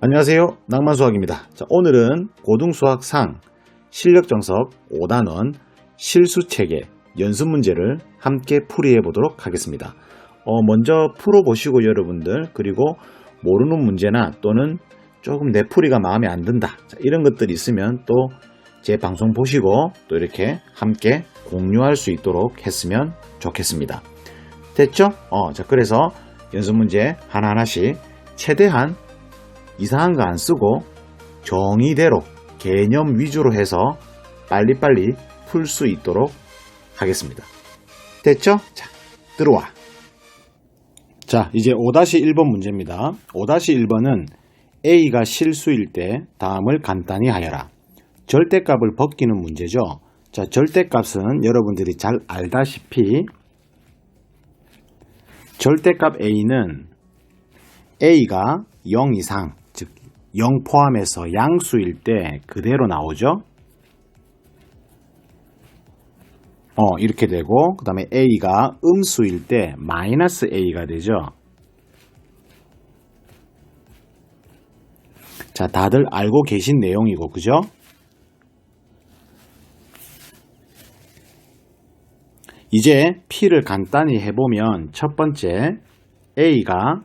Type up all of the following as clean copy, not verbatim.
안녕하세요. 낭만수학입니다. 자, 오늘은 고등수학 상 실력정석 5단원 실수체계 연습문제를 함께 풀이해 보도록 하겠습니다. 먼저 풀어보시고 여러분들, 그리고 모르는 문제나 또는 조금 내 풀이가 마음에 안 든다, 자, 이런 것들이 있으면 또 제 방송 보시고 또 이렇게 함께 공유할 수 있도록 했으면 좋겠습니다. 됐죠? 자, 그래서 연습문제 하나하나씩 최대한 이상한 거 안 쓰고 정의대로 개념 위주로 해서 빨리빨리 풀 수 있도록 하겠습니다. 됐죠? 자, 들어와. 자, 이제 5-1번 문제입니다. 5-1번은 A가 실수일 때 다음을 간단히 하여라. 절대값을 벗기는 문제죠. 자, 절대값은 여러분들이 잘 알다시피 절대값 A는 A가 0 이상, 즉 0 포함해서 양수일 때 그대로 나오죠. 이렇게 되고, 그 다음에 A가 음수일 때 마이너스 A가 되죠. 자, 다들 알고 계신 내용이고, 그죠? 이제 P를 간단히 해보면 첫 번째 A가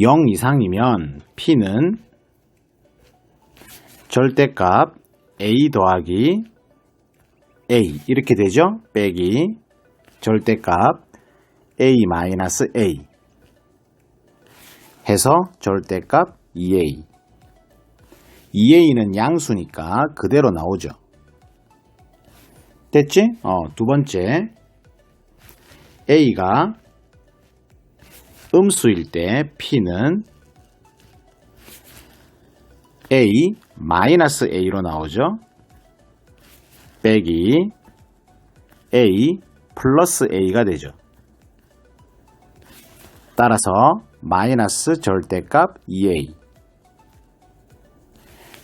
0 이상이면 P는 절대값 A 더하기 A 이렇게 되죠. 빼기 절대값 A 마이너스 A 해서 절대값 2A. 2A는 양수니까 그대로 나오죠. 됐지? 두 번째 A가 음수일 때 P는 A 마이너스 A로 나오죠. 빼기 A 플러스 A가 되죠. 따라서 마이너스 절대값 2A.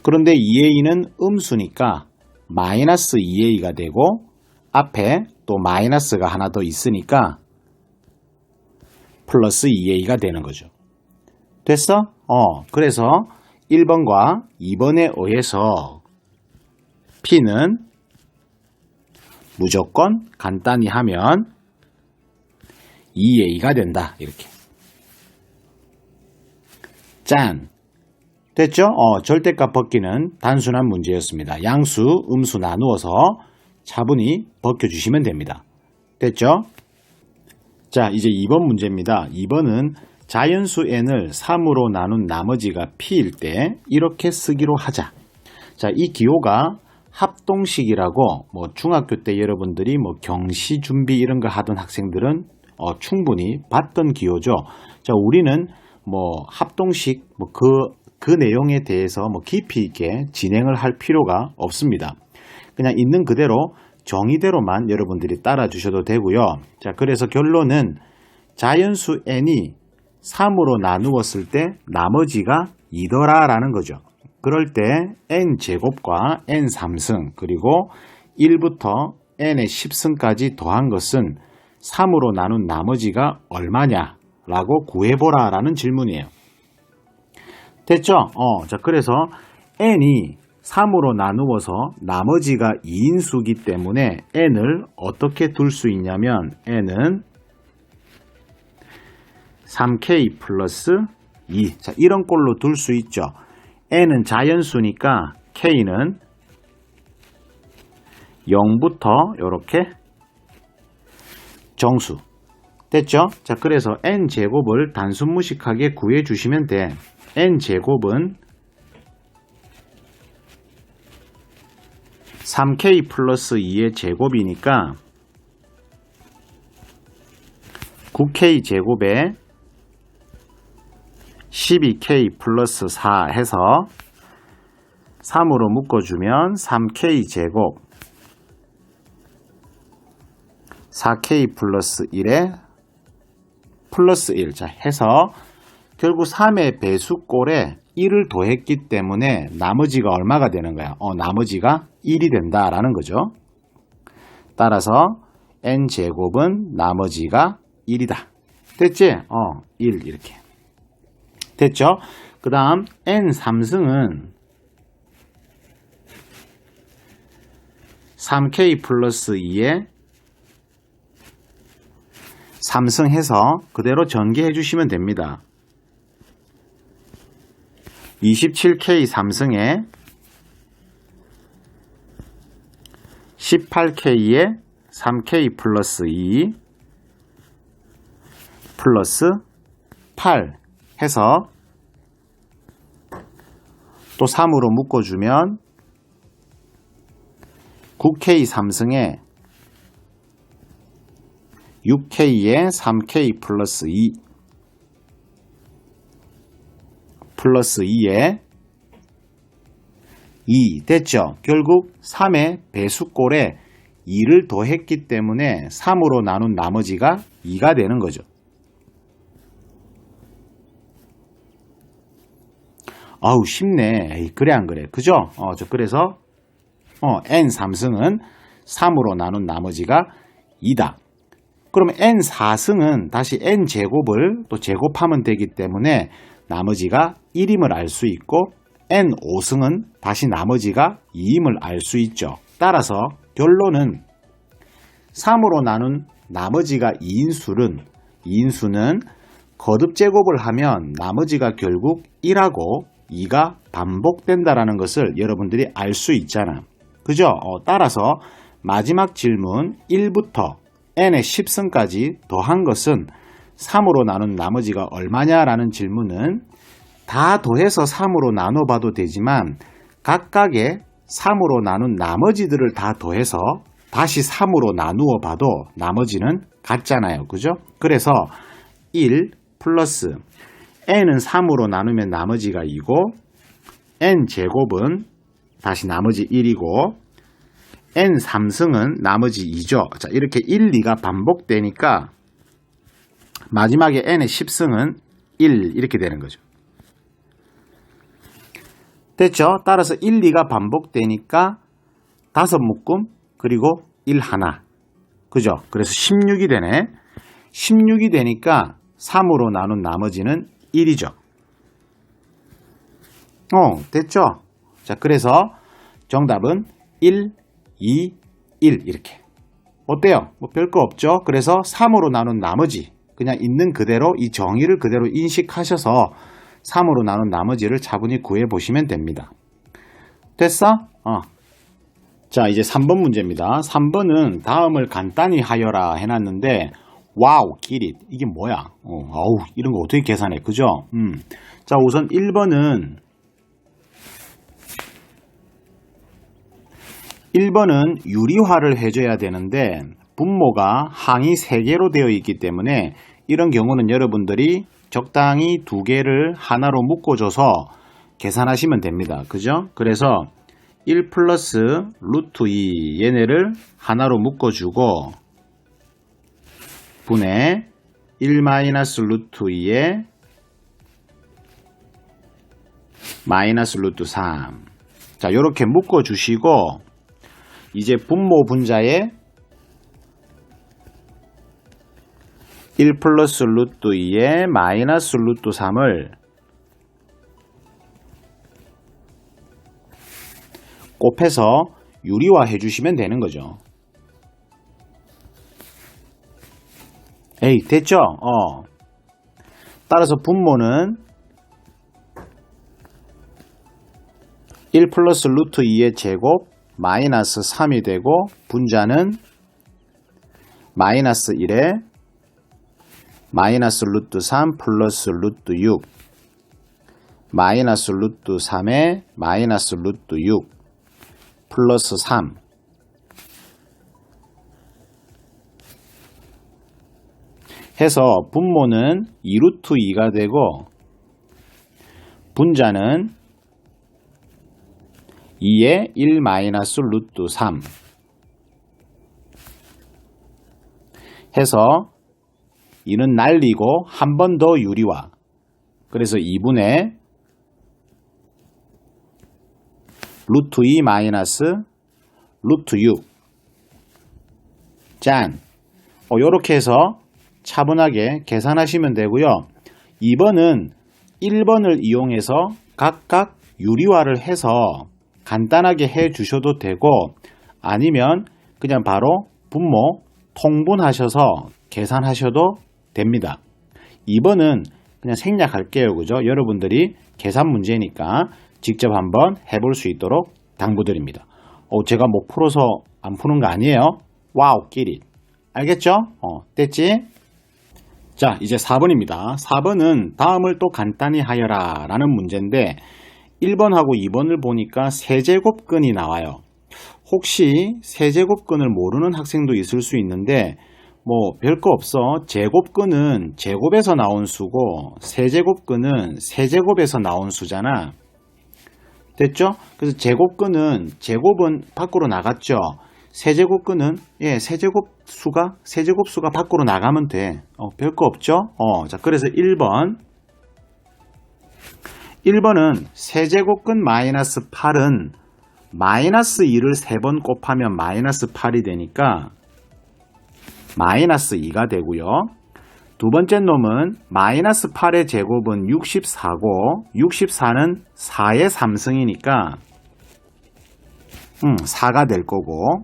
그런데 2A는 음수니까 마이너스 2A가 되고 앞에 또 마이너스가 하나 더 있으니까 플러스 2A가 되는 거죠. 됐어? 그래서 1번과 2번에 의해서 P는 무조건 간단히 하면 2A가 된다. 이렇게. 짠! 됐죠? 절대값 벗기는 단순한 문제였습니다. 양수, 음수 나누어서 차분히 벗겨주시면 됩니다. 됐죠? 자, 이제 2번 문제입니다. 2번은 자연수 n을 3으로 나눈 나머지가 p일 때 이렇게 쓰기로 하자. 자, 이 기호가 합동식이라고 중학교 때 여러분들이 경시 준비 이런 거 하던 학생들은 충분히 봤던 기호죠. 자, 우리는 합동식 그 내용에 대해서 깊이 있게 진행을 할 필요가 없습니다. 그냥 있는 그대로 정의대로만 여러분들이 따라 주셔도 되고요. 자, 그래서 결론은 자연수 n이 3으로 나누었을 때 나머지가 2더라 라는 거죠. 그럴 때 n제곱과 n3승 그리고 1부터 n의 10승까지 더한 것은 3으로 나눈 나머지가 얼마냐 라고 구해보라 라는 질문이에요. 됐죠? 자, 그래서 n이 3으로 나누어서 나머지가 2인수기 때문에 n을 어떻게 둘 수 있냐면 n은 3k 플러스 2. 자, 이런 꼴로 둘 수 있죠. n은 자연수니까 k는 0부터 이렇게 정수. 됐죠? 자, 그래서 n제곱을 단순무식하게 구해주시면 돼. n제곱은 3k 플러스 2의 제곱이니까 9k 제곱에 12k 플러스 4 해서 3으로 묶어주면 3k 제곱 4k 플러스 1에 플러스 1. 자, 해서 결국 3의 배수꼴에 1을 더했기 때문에 나머지가 얼마가 되는 거야? 나머지가 1이 된다라는 거죠. 따라서 n제곱은 나머지가 1이다. 됐지? 1 이렇게. 됐죠? 그 다음 n 3승은 3k 플러스 2에 3승 해서 그대로 전개해 주시면 됩니다. 27k 3승에 18k에 3k 플러스 2 플러스 8 해서 또 3으로 묶어주면 9k 3승에 6k에 3k 플러스 2 플러스 2에 2 됐죠? 결국 3의 배수꼴에 2를 더했기 때문에 3으로 나눈 나머지가 2가 되는 거죠. 아우 쉽네. 에이, 그래 안 그래? 그죠? 그래서 n 3승은 3으로 나눈 나머지가 2다. 그러면 n 4승은 다시 n 제곱을 또 제곱하면 되기 때문에 나머지가 1임을 알 수 있고 n 5승은 다시 나머지가 2임을 알 수 있죠. 따라서 결론은 3으로 나눈 나머지가 2인수는 거듭 제곱을 하면 나머지가 결국 1하고 2가 반복된다라는 것을 여러분들이 알 수 있잖아. 그죠? 따라서 마지막 질문 1부터 n의 10승까지 더한 것은 3으로 나눈 나머지가 얼마냐라는 질문은 다 더해서 3으로 나눠봐도 되지만 각각의 3으로 나눈 나머지들을 다 더해서 다시 3으로 나누어 봐도 나머지는 같잖아요. 그죠? 그래서 1 플러스 n은 3으로 나누면 나머지가 2고 n 제곱은 다시 나머지 1이고 n 3승은 나머지 2죠. 자, 이렇게 1, 2가 반복되니까 마지막에 n의 10승은 1 이렇게 되는 거죠. 됐죠? 따라서 1, 2가 반복되니까 5묶음 그리고 1 하나. 그죠? 그래서 16이 되네. 16이 되니까 3으로 나눈 나머지는 1이죠. 됐죠? 자, 그래서 정답은 1, 2, 1 이렇게. 어때요? 뭐 별거 없죠? 그래서 3으로 나눈 나머지 그냥 있는 그대로 이 정의를 그대로 인식하셔서 3으로 나눈 나머지를 차분히 구해 보시면 됩니다. 됐어? 자, 이제 3번 문제입니다. 3번은 다음을 간단히 하여라 해놨는데 와우, 기릿. 이게 뭐야? 아우, 이런 거 어떻게 계산해? 그죠? 자, 우선 1번은 유리화를 해줘야 되는데 분모가 항이 3개로 되어 있기 때문에 이런 경우는 여러분들이 적당히 2개를 하나로 묶어줘서 계산하시면 됩니다. 그죠? 그래서 1 플러스 루트 2 얘네를 하나로 묶어주고 분의 1 마이너스 루트 2에 마이너스 루트 3. 자, 요렇게 묶어주시고 이제 분모 분자에 1 플러스 루트 2에 마이너스 루트 3을 곱해서 유리화 해주시면 되는 거죠. 에이, 됐죠? 따라서 분모는 1 플러스 루트 2의 제곱 마이너스 3이 되고 분자는 마이너스 1에 마이너스 루트 3 플러스 루트 6 마이너스 루트 3에 마이너스 루트 6 플러스 3 해서 분모는 2루트 2가 되고 분자는 2에 1 마이너스 루트 3 해서 2는 날리고 한 번 더 유리화. 그래서 2분의 루트 2 마이너스 루트 6 짠. 요렇게 해서 차분하게 계산하시면 되고요. 2번은 1번을 이용해서 각각 유리화를 해서 간단하게 해 주셔도 되고 아니면 그냥 바로 분모 통분하셔서 계산하셔도 됩니다. 2번은 그냥 생략할게요. 그죠? 여러분들이 계산 문제니까 직접 한번 해볼 수 있도록 당부드립니다. 제가 못 풀어서 안 푸는 거 아니에요? 와우, 끼리. 알겠죠? 됐지? 자, 이제 4번입니다. 4번은 다음을 또 간단히 하여라 라는 문제인데 1번하고 2번을 보니까 세제곱근이 나와요. 혹시 세제곱근을 모르는 학생도 있을 수 있는데 뭐 별거 없어. 제곱근은 제곱에서 나온 수고 세제곱근은 세제곱에서 나온 수잖아. 됐죠? 그래서 제곱근은 제곱은 밖으로 나갔죠. 세제곱근은 세제곱수가 밖으로 나가면 돼. 별거 없죠? 자, 그래서 1번은 세제곱근 마이너스 8은 마이너스 2를 3번 곱하면 마이너스 8이 되니까 마이너스 2가 되고요. 두 번째 놈은 마이너스 8의 제곱은 64고 64는 4의 3승이니까 4가 될 거고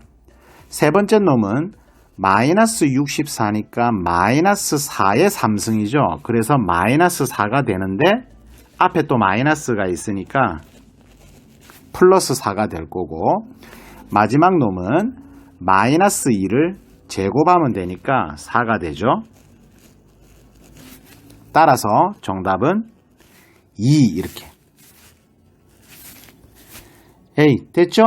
세 번째 놈은 마이너스 64니까 마이너스 4의 3승이죠. 그래서 마이너스 4가 되는데 앞에 또 마이너스가 있으니까 플러스 4가 될 거고 마지막 놈은 마이너스 2를 제곱하면 되니까 4가 되죠. 따라서 정답은 2 이렇게. 됐죠?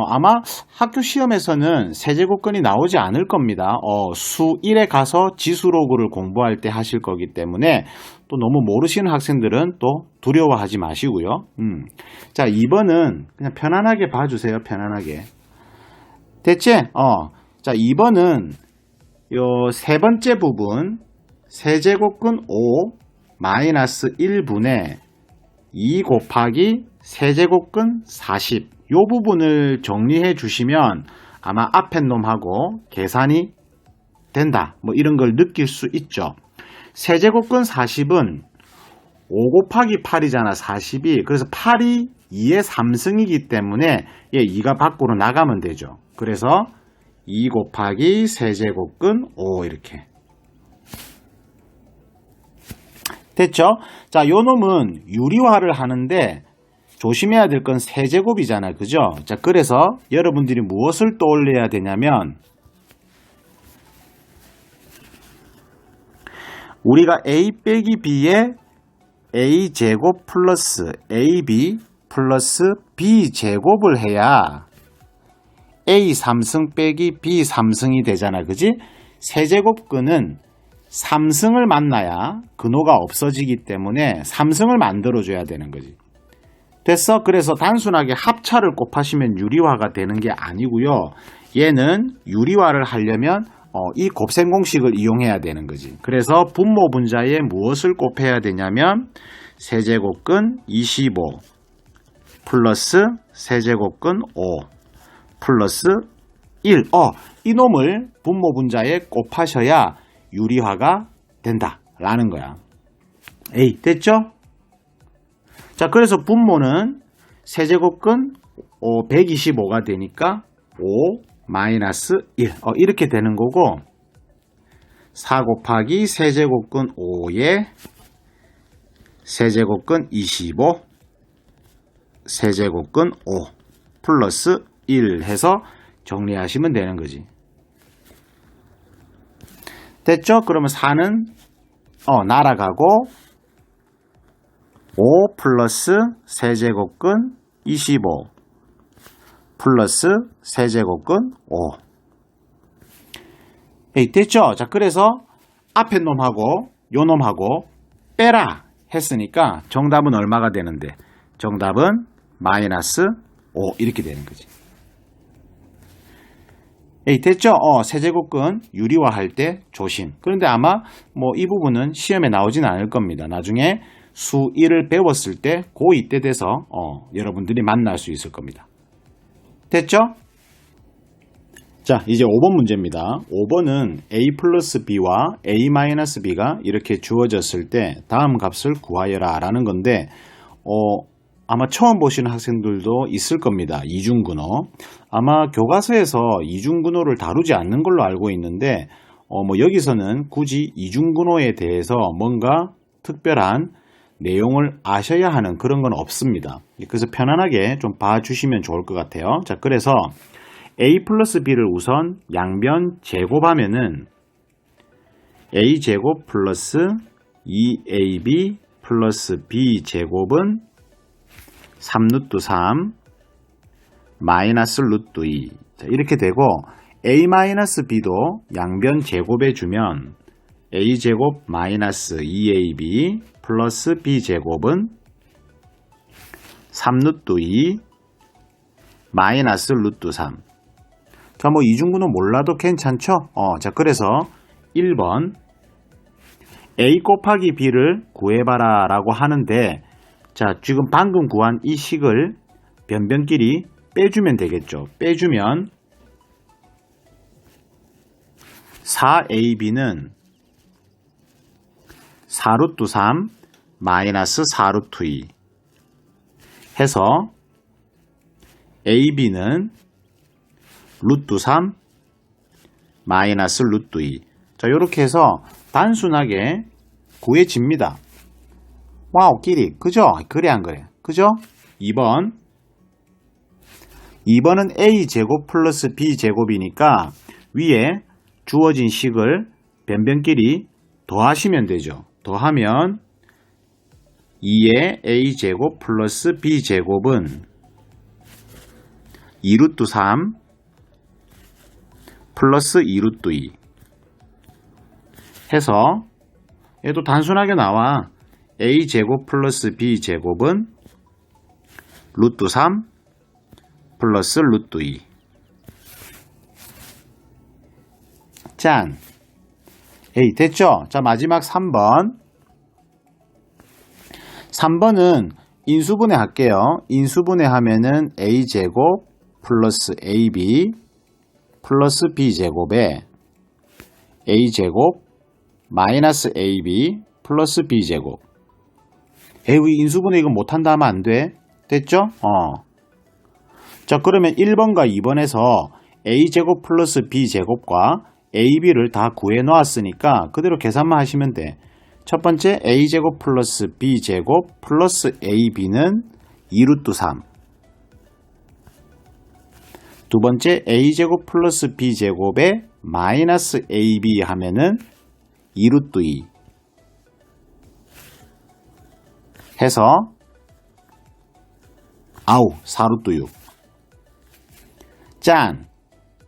아마 학교 시험에서는 세제곱근이 나오지 않을 겁니다. 수 1에 가서 지수로그를 공부할 때 하실 거기 때문에 또 너무 모르시는 학생들은 또 두려워하지 마시고요. 자, 2번은 그냥 편안하게 봐주세요. 편안하게. 됐지? 자, 2번은 요 세 번째 부분 세제곱근 5 마이너스 1분의 2 곱하기 세제곱근 40 요 부분을 정리해 주시면 아마 앞에 놈하고 계산이 된다. 뭐 이런 걸 느낄 수 있죠. 세제곱근 40은 5 곱하기 8이잖아. 40이. 그래서 8이 2의 3승이기 때문에 2가 밖으로 나가면 되죠. 그래서 2 곱하기 세제곱근 5 이렇게. 됐죠? 자, 요 놈은 유리화를 하는데 조심해야 될 건 세제곱이잖아. 그죠? 자, 그래서 여러분들이 무엇을 떠올려야 되냐면 우리가 a 빼기 b에 a제곱 플러스 ab 플러스 b제곱을 해야 a 3승 빼기 b 3승이 되잖아. 그지? 세제곱근은 3승을 만나야 근호가 없어지기 때문에 3승을 만들어줘야 되는 거지. 됐어? 그래서 단순하게 합차를 곱하시면 유리화가 되는 게 아니고요. 얘는 유리화를 하려면 이 곱셈 공식을 이용해야 되는 거지. 그래서 분모 분자에 무엇을 곱해야 되냐면 세제곱근 25 플러스 세제곱근 5 플러스 1. 이 놈을 분모 분자에 곱하셔야 유리화가 된다 라는 거야. 됐죠? 자, 그래서 분모는 세제곱근 125가 되니까 5 마이너스 1 이렇게 되는 거고 4 곱하기 세제곱근 5에 세제곱근 25 세제곱근 5 플러스 1 해서 정리하시면 되는 거지. 됐죠? 그러면 4는 날아가고 5 플러스 세제곱근 25 플러스 세제곱근 5. 됐죠? 자, 그래서 앞에 놈하고 요 놈하고 빼라 했으니까 정답은 얼마가 되는데? 정답은 마이너스 5 이렇게 되는 거지. 됐죠? 세제곱근 유리화할 때 조심. 그런데 아마 뭐 이 부분은 시험에 나오진 않을 겁니다. 나중에 수 1을 배웠을 때 고2 때 돼서 여러분들이 만날 수 있을 겁니다. 됐죠? 자, 이제 5번 문제입니다. 5번은 a 플러스 b와 a 마이너스 b가 이렇게 주어졌을 때 다음 값을 구하여라 라는 건데 아마 처음 보시는 학생들도 있을 겁니다. 이중근호. 아마 교과서에서 이중근호를 다루지 않는 걸로 알고 있는데 여기서는 굳이 이중근호에 대해서 뭔가 특별한 내용을 아셔야 하는 그런 건 없습니다. 그래서 편안하게 좀 봐주시면 좋을 것 같아요. 자, 그래서 a 플러스 b를 우선 양변 제곱하면은 a 제곱 플러스 2ab 플러스 b 제곱은 3루트 3 마이너스 루트 2 자, 이렇게 되고 a 마이너스 b도 양변 제곱해 주면 a 제곱 마이너스 2ab 플러스 b 제곱은 3루트 2 마이너스 루트 3 자, 이중근호 몰라도 괜찮죠? 자, 그래서 1번 a 곱하기 b를 구해봐라 라고 하는데 자, 지금 방금 구한 이 식을 변변끼리 빼주면 되겠죠. 빼주면 4ab는 4루트 3 마이너스 4루트 2 해서 ab는 루트 3 마이너스 루트 2 자, 요렇게 해서 단순하게 구해집니다. 와우, 끼리. 그죠? 그래, 안 그래? 그죠? 2번은 a제곱 플러스 b제곱이니까 위에 주어진 식을 변변끼리 더하시면 되죠. 더하면 2의 a제곱 플러스 b제곱은 2루트 3 플러스 2루트 2 해서 얘도 단순하게 나와 a제곱 플러스 b제곱은 루트 3 플러스 루트 2 짠! 에이, 됐죠? 자, 마지막 3번 3번은 인수분해 할게요. 인수분해 하면은 a제곱 플러스 ab 플러스 b제곱에 a제곱 마이너스 ab 플러스 b제곱 에이, 인수분해 이거 못한다 하면 안 돼. 됐죠? 자, 그러면 1번과 2번에서 a제곱 플러스 b제곱과 ab를 다 구해 놓았으니까 그대로 계산만 하시면 돼. 첫 번째 a제곱 플러스 b제곱 플러스 ab는 2루트 3 두 번째 a제곱 플러스 b제곱에 마이너스 ab 하면은 2루트 2 해서 4루트 6 짠!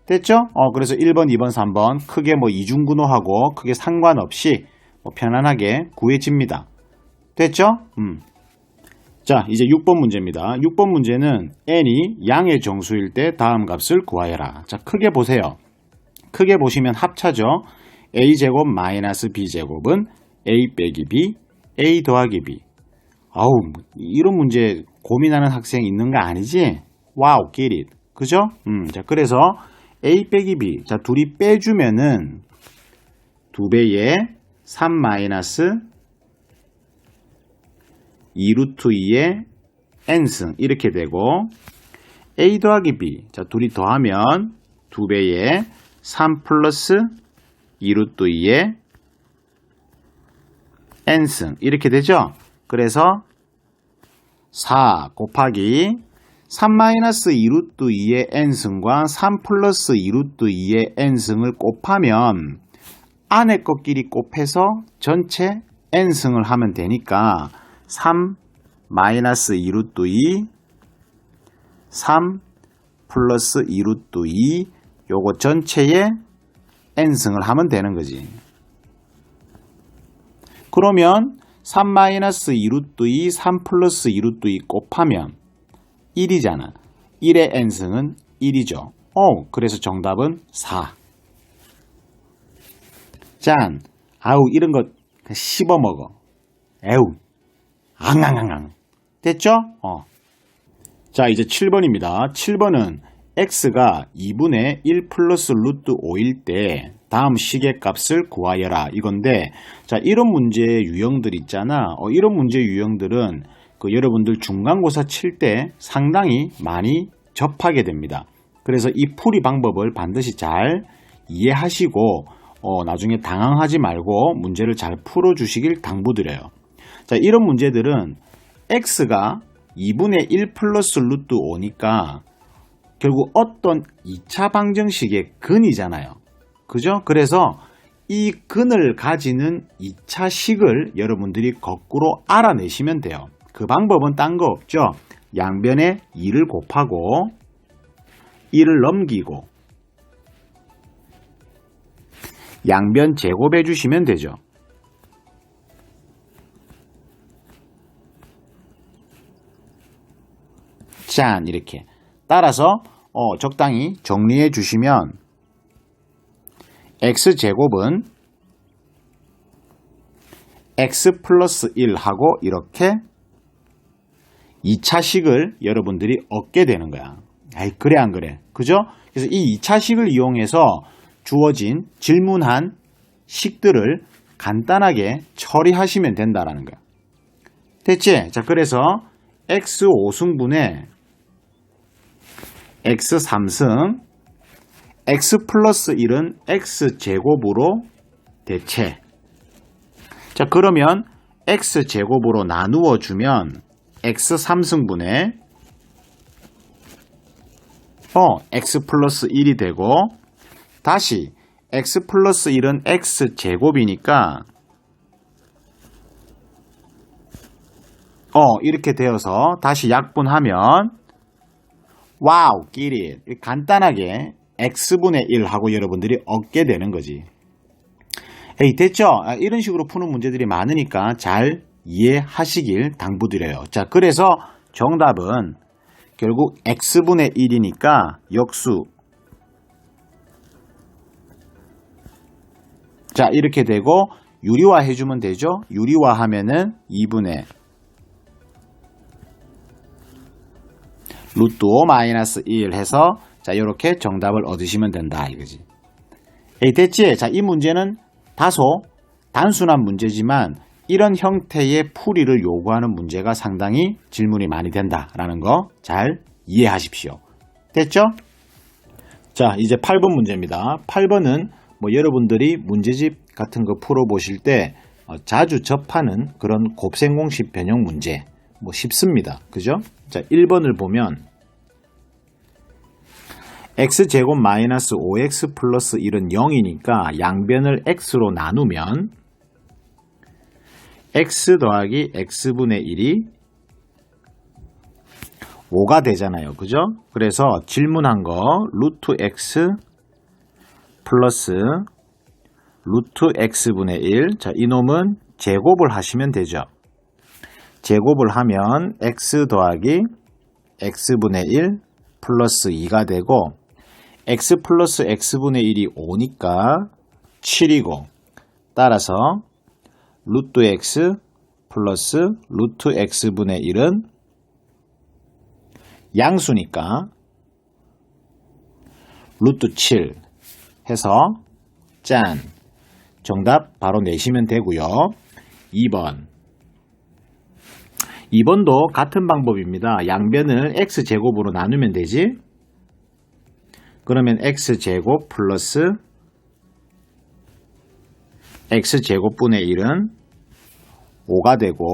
됐죠? 그래서 1번, 2번, 3번 크게 이중근호하고 크게 상관없이 편안하게 구해집니다. 됐죠? 자, 이제 6번 문제입니다. 6번 문제는 n이 양의 정수일 때 다음 값을 구하여라. 자, 크게 보세요. 크게 보시면 합차죠. a제곱 마이너스 b제곱은 a 빼기 b, a 더하기 b. 이런 문제 고민하는 학생 있는 거 아니지? 와우, get it. 그죠? 자, 그래서 a 빼기 b. 자, 둘이 빼주면은 2배의 3 마이너스 2루트 2의 n승 이렇게 되고 a 더하기 b. 자, 둘이 더하면 2배의 3 플러스 2루트 2의 n승 이렇게 되죠? 그래서 4 곱하기 3 마이너스 2루트 2의 n승과 3 플러스 2루트 2의 n승을 곱하면 안에 것끼리 곱해서 전체 n승을 하면 되니까 3 마이너스 2루트 2 3 플러스 2루트 2 요거 전체에 n승을 하면 되는 거지. 그러면 3 마이너스 2루트 2 3 플러스 2루트 2 곱하면 1이잖아. 1의 n승은 1이죠. 그래서 정답은 4. 짠. 이런 거 씹어 먹어. 앙앙앙앙. 됐죠? 자, 이제 7번입니다. 7번은 x가 2분의 1 플러스 루트 5일 때 다음 식의 값을 구하여라 이건데, 자, 이런 문제의 유형들 있잖아. 이런 문제의 유형들은 여러분들 중간고사 칠 때 상당히 많이 접하게 됩니다. 그래서 이 풀이 방법을 반드시 잘 이해하시고 나중에 당황하지 말고 문제를 잘 풀어주시길 당부드려요. 자, 이런 문제들은 x가 2분의 1 플러스 루트 5니까 결국 어떤 2차 방정식의 근이잖아요. 그죠? 그래서 이 근을 가지는 2차 식을 여러분들이 거꾸로 알아내시면 돼요. 그 방법은 딴 거 없죠. 양변에 2를 곱하고 1을 넘기고 양변 제곱해 주시면 되죠. 짠, 이렇게. 따라서 적당히 정리해 주시면 x제곱은 x 플러스 1하고 이렇게 2차식을 여러분들이 얻게 되는 거야. 아이, 그래 안 그래? 그죠? 그래서 이 2차식을 이용해서 주어진 질문한 식들을 간단하게 처리하시면 된다라는 거야. 됐지? 자, 그래서 x 5승분의 x 3승 x 플러스 1은 x 제곱으로 대체. 자, 그러면 x 제곱으로 나누어 주면 x 3승분의 x 플러스 1이 되고, 다시 x 플러스 1은 x 제곱이니까 이렇게 되어서 다시 약분하면 와우, 끼리 간단하게 x분의 1하고 여러분들이 얻게 되는 거지. 에이, 됐죠? 이런 식으로 푸는 문제들이 많으니까 잘 이해하시길 당부드려요. 자, 그래서 정답은 결국 x분의 1이니까 역수. 자, 이렇게 되고 유리화 해주면 되죠? 유리화 하면은 2분의 루트 5 마이너스 1 해서 자, 이렇게 정답을 얻으시면 된다 이거지. 에이, 됐지? 자, 이 문제는 다소 단순한 문제지만 이런 형태의 풀이를 요구하는 문제가 상당히 질문이 많이 된다라는 거 잘 이해하십시오. 됐죠? 자, 이제 8번 문제입니다. 8번은 여러분들이 문제집 같은 거 풀어보실 때 자주 접하는 그런 곱셈공식 변형 문제 쉽습니다. 그죠? 자, 1번을 보면 x제곱 마이너스 5x 플러스 1은 0이니까 양변을 x로 나누면 x 더하기 x분의 1이 5가 되잖아요. 그죠? 그래서 질문한 거 루트 x 플러스 루트 x분의 1. 자, 이놈은 제곱을 하시면 되죠. 제곱을 하면 x 더하기 x분의 1 플러스 2가 되고, x 플러스 x분의 1이 5니까 7이고, 따라서 루트 x 플러스 루트 x분의 1은 양수니까 루트 7 해서 짠, 정답 바로 내시면 되고요. 2번도 같은 방법입니다. 양변을 x제곱으로 나누면 되지. 그러면 x제곱 플러스 x제곱분의 1은 5가 되고,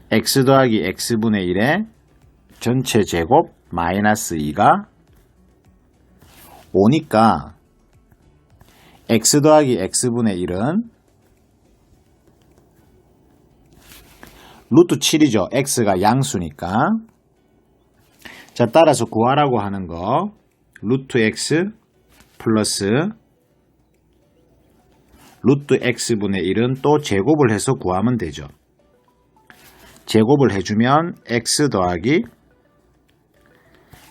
x 더하기 x분의 1의 전체 제곱 마이너스 2가 5니까 x 더하기 x분의 1은 루트 7이죠. x가 양수니까. 자, 따라서 구하라고 하는 거 루트 x 플러스 루트 x분의 1은 또 제곱을 해서 구하면 되죠. 제곱을 해주면 x 더하기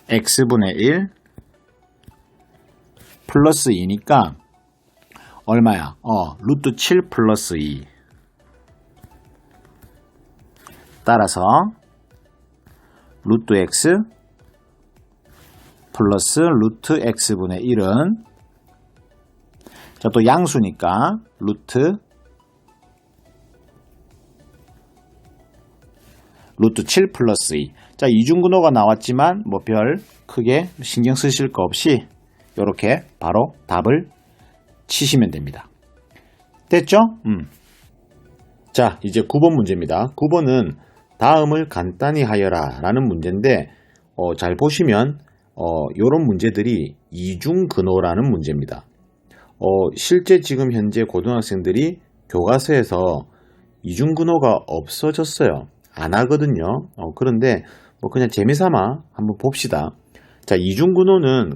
x분의 1 플러스 2니까 얼마야? 루트 7 플러스 2. 따라서 루트 x 플러스 루트 x분의 1은 자, 또 양수니까 루트 7 플러스 2. 자, 이중근호가 나왔지만 뭐 별 크게 신경 쓰실 거 없이 이렇게 바로 답을 치시면 됩니다. 됐죠? 자, 이제 9번 문제입니다. 9번은 다음을 간단히 하여라 라는 문제인데 잘 보시면 이런 문제들이 이중근호라는 문제입니다. 실제 지금 현재 고등학생들이 교과서에서 이중근호가 없어졌어요. 안 하거든요. 그런데 뭐 그냥 재미삼아 한번 봅시다. 자, 이중근호는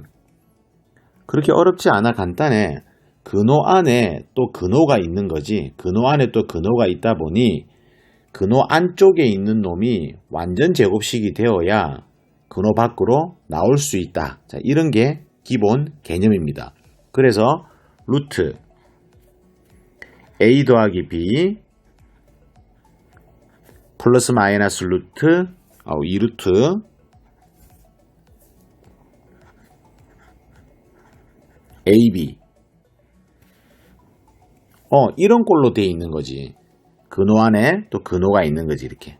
그렇게 어렵지 않아 간단해. 근호 안에 또 근호가 있는 거지. 근호 안에 또 근호가 있다 보니 근호 안쪽에 있는 놈이 완전 제곱식이 되어야 근호 밖으로 나올 수 있다. 자, 이런 게 기본 개념입니다. 그래서 루트 a 더하기 b 플러스 마이너스 루트 2루트 ab 이런 꼴로 되어 있는 거지. 근호 안에 또 근호가 있는 거지. 이렇게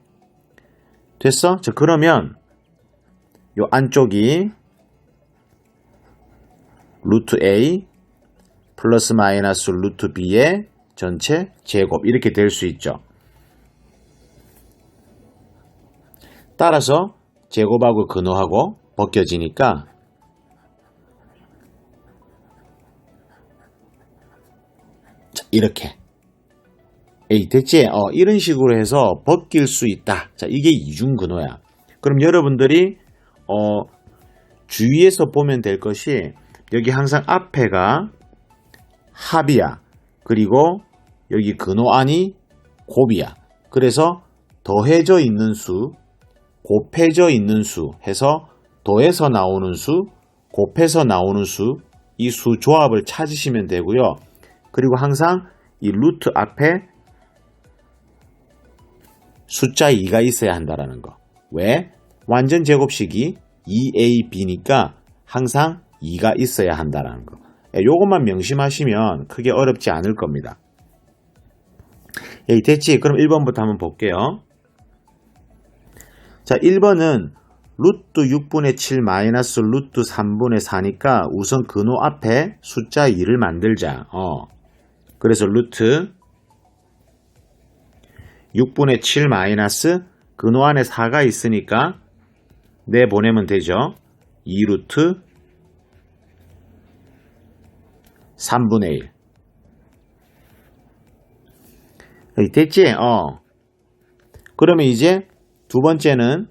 됐어? 자, 그러면 요 안쪽이 루트 a 플러스 마이너스 루트 b의 전체 제곱 이렇게 될 수 있죠. 따라서 제곱하고 근호하고 벗겨지니까 자, 이렇게 에이 됐지? 이런 식으로 해서 벗길 수 있다. 자, 이게 이중근호야. 그럼 여러분들이 주위에서 보면 될 것이 여기 항상 앞에가 합이야. 그리고 여기 근호 안이 곱이야. 그래서 더해져 있는 수, 곱해져 있는 수 해서 더해서 나오는 수, 곱해서 나오는 수, 이 수 조합을 찾으시면 되고요. 그리고 항상 이 루트 앞에 숫자 2가 있어야 한다라는 거. 왜? 완전 제곱식이 2ab니까 항상 2가 있어야 한다라는 거. 요것만 명심하시면 크게 어렵지 않을 겁니다. 됐지? 그럼 1번부터 한번 볼게요. 자, 1번은 루트 6분의 7 마이너스 루트 3분의 4니까 우선 근호 앞에 숫자 2를 만들자. 그래서 루트 6분의 7 마이너스 근호 안에 4가 있으니까 내보내면 되죠. 2루트 3분의 1. 여기 됐지? 그러면 이제 두 번째는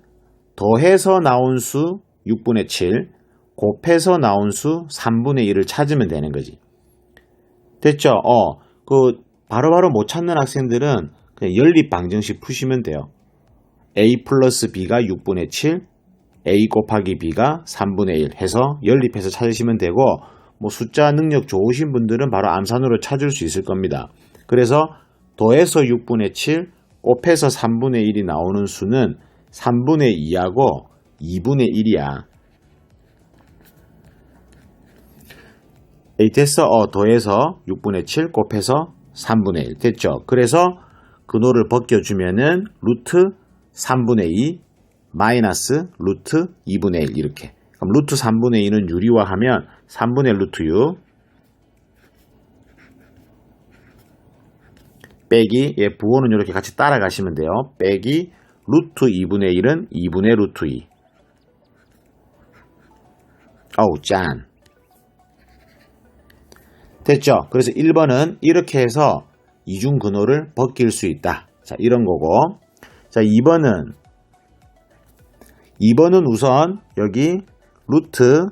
더해서 나온 수 6분의 7, 곱해서 나온 수 3분의 1을 찾으면 되는 거지. 됐죠? 바로바로 못 찾는 학생들은 그냥 연립 방정식 푸시면 돼요. a 플러스 b가 6분의 7, a 곱하기 b가 3분의 1 해서 연립해서 찾으시면 되고, 뭐 숫자 능력 좋으신 분들은 바로 암산으로 찾을 수 있을 겁니다. 그래서 더해서 6분의 7, 곱해서 3분의 1이 나오는 수는 3분의 2하고 2분의 1이야. 됐어? 더해서 6분의 7, 곱해서 3분의 1. 됐죠? 그래서 근호를 벗겨주면은 루트 3분의 2 마이너스 루트 2분의 1 이렇게. 그럼 루트 3분의 2는 유리화하면 3분의 루트 6 빼기 부호는 이렇게 같이 따라가시면 돼요. 빼기 루트 2분의 1은 2분의 루트 2. 어우 짠. 됐죠? 그래서 1번은 이렇게 해서 이중근호를 벗길 수 있다. 자, 이런 거고. 자, 2번은 우선 여기 루트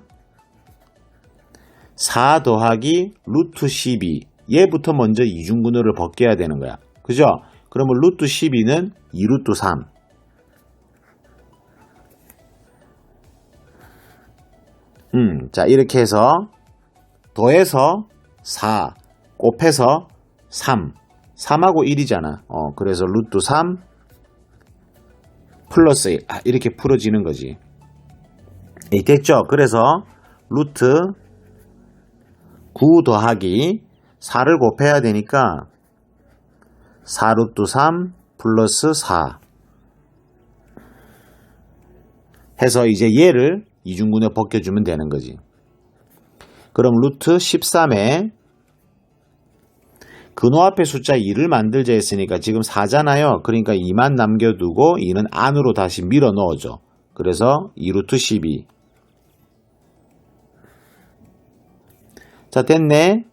4 더하기 루트 12 얘부터 먼저 이중근호를 벗겨야 되는 거야. 그죠? 그러면 루트 12는 2루트 3. 자, 이렇게 해서 더해서 4, 곱해서 3. 3하고 1이잖아. 그래서 루트 3 플러스 1. 이렇게 풀어지는 거지. 됐죠? 그래서 루트 9 더하기 4를 곱해야 되니까 4루트 3 플러스 4 해서 이제 얘를 이중근에 벗겨주면 되는 거지. 그럼 루트 13에 근호 앞에 숫자 2를 만들자 했으니까 지금 4잖아요. 그러니까 2만 남겨두고 2는 안으로 다시 밀어 넣어줘. 그래서 2루트 12. 자, 됐네.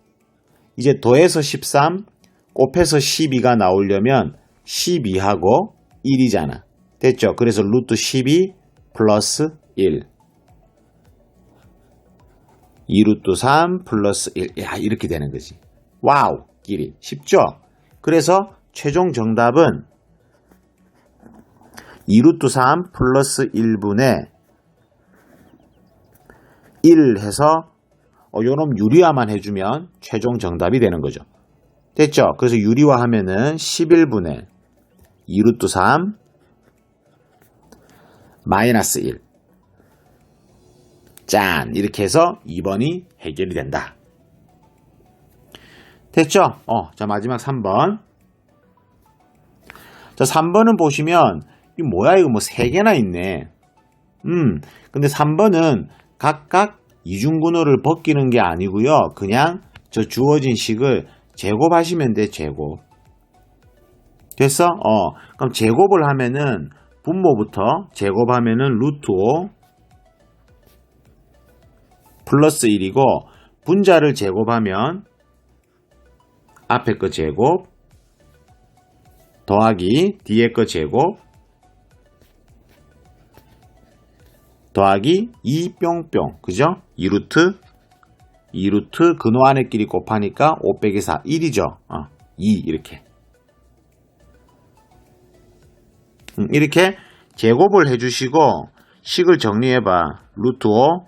이제 더해서 13, 곱해서 12가 나오려면 12하고 1이잖아. 됐죠? 그래서 루트 12 플러스 1. 2루트 3 플러스 1. 야, 이렇게 되는 거지. 와우! 길이. 쉽죠? 그래서 최종 정답은 2루트 3 플러스 1분의 1 해서 요놈 유리화만 해주면 최종 정답이 되는 거죠. 됐죠? 그래서 유리화 하면은 11분의 2루트 3 마이너스 1. 짠! 이렇게 해서 2번이 해결이 된다. 됐죠? 자, 마지막 3번. 자, 3번은 보시면, 이 뭐야, 이거 뭐 3개나 있네. 근데 3번은 각각 이중근호를 벗기는 게 아니고요. 그냥 저 주어진 식을 제곱하시면 돼, 제곱. 됐어? 그럼 제곱을 하면은, 분모부터 제곱하면은 루트 5 플러스 1이고, 분자를 제곱하면 앞에 거 제곱 더하기 뒤에 거 제곱 더하기 2 뿅뿅. 그죠? 2루트 근호 안에끼리 곱하니까 5 빼기 4 1이죠. 2 이렇게. 이렇게 제곱을 해주시고 식을 정리해봐. 루트 5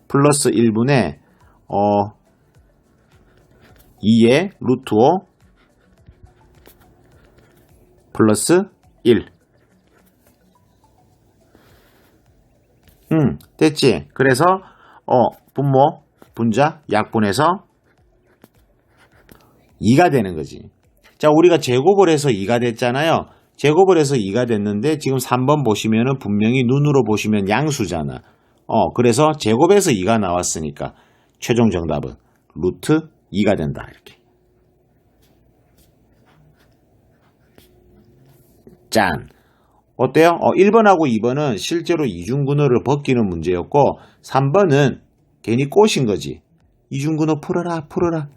플러스 1분의 2의 루트 5 플러스 1. 됐지? 그래서 분모, 분자, 약분해서 2가 되는 거지. 자, 우리가 제곱을 해서 2가 됐잖아요. 제곱을 해서 2가 됐는데 지금 3번 보시면은 분명히 눈으로 보시면 양수잖아. 그래서 제곱해서 2가 나왔으니까 최종 정답은 루트 2가 된다. 이렇게. 짠. 어때요? 1번하고 2번은 실제로 이중근호를 벗기는 문제였고 3번은 괜히 꼬신 거지. 이중근호 풀어라.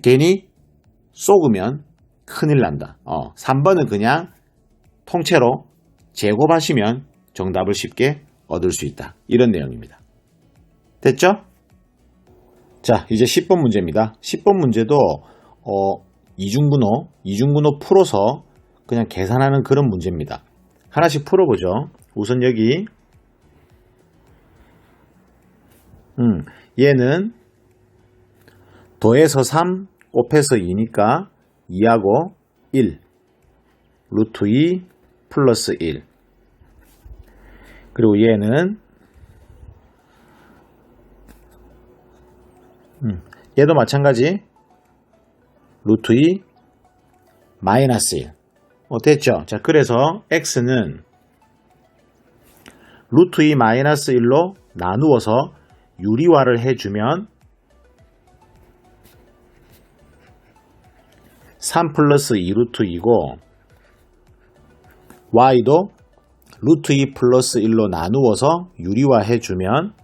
괜히 쏘으면 큰일 난다. 3번은 그냥 통째로 제곱하시면 정답을 쉽게 얻을 수 있다. 이런 내용입니다. 됐죠? 자, 이제 10번 문제입니다. 10번 문제도 이중근호 풀어서 그냥 계산하는 그런 문제입니다. 하나씩 풀어보죠. 우선 여기 얘는 더해서 3 곱해서 2니까 2하고 1 루트 2 플러스 1 그리고 얘는 얘도 마찬가지 루트 2 마이너스 1 됐죠? 자, 그래서 x는 루트 2 마이너스 1로 나누어서 유리화를 해주면 3 플러스 2 루트 2고 y도 루트 2 플러스 1로 나누어서 유리화 해주면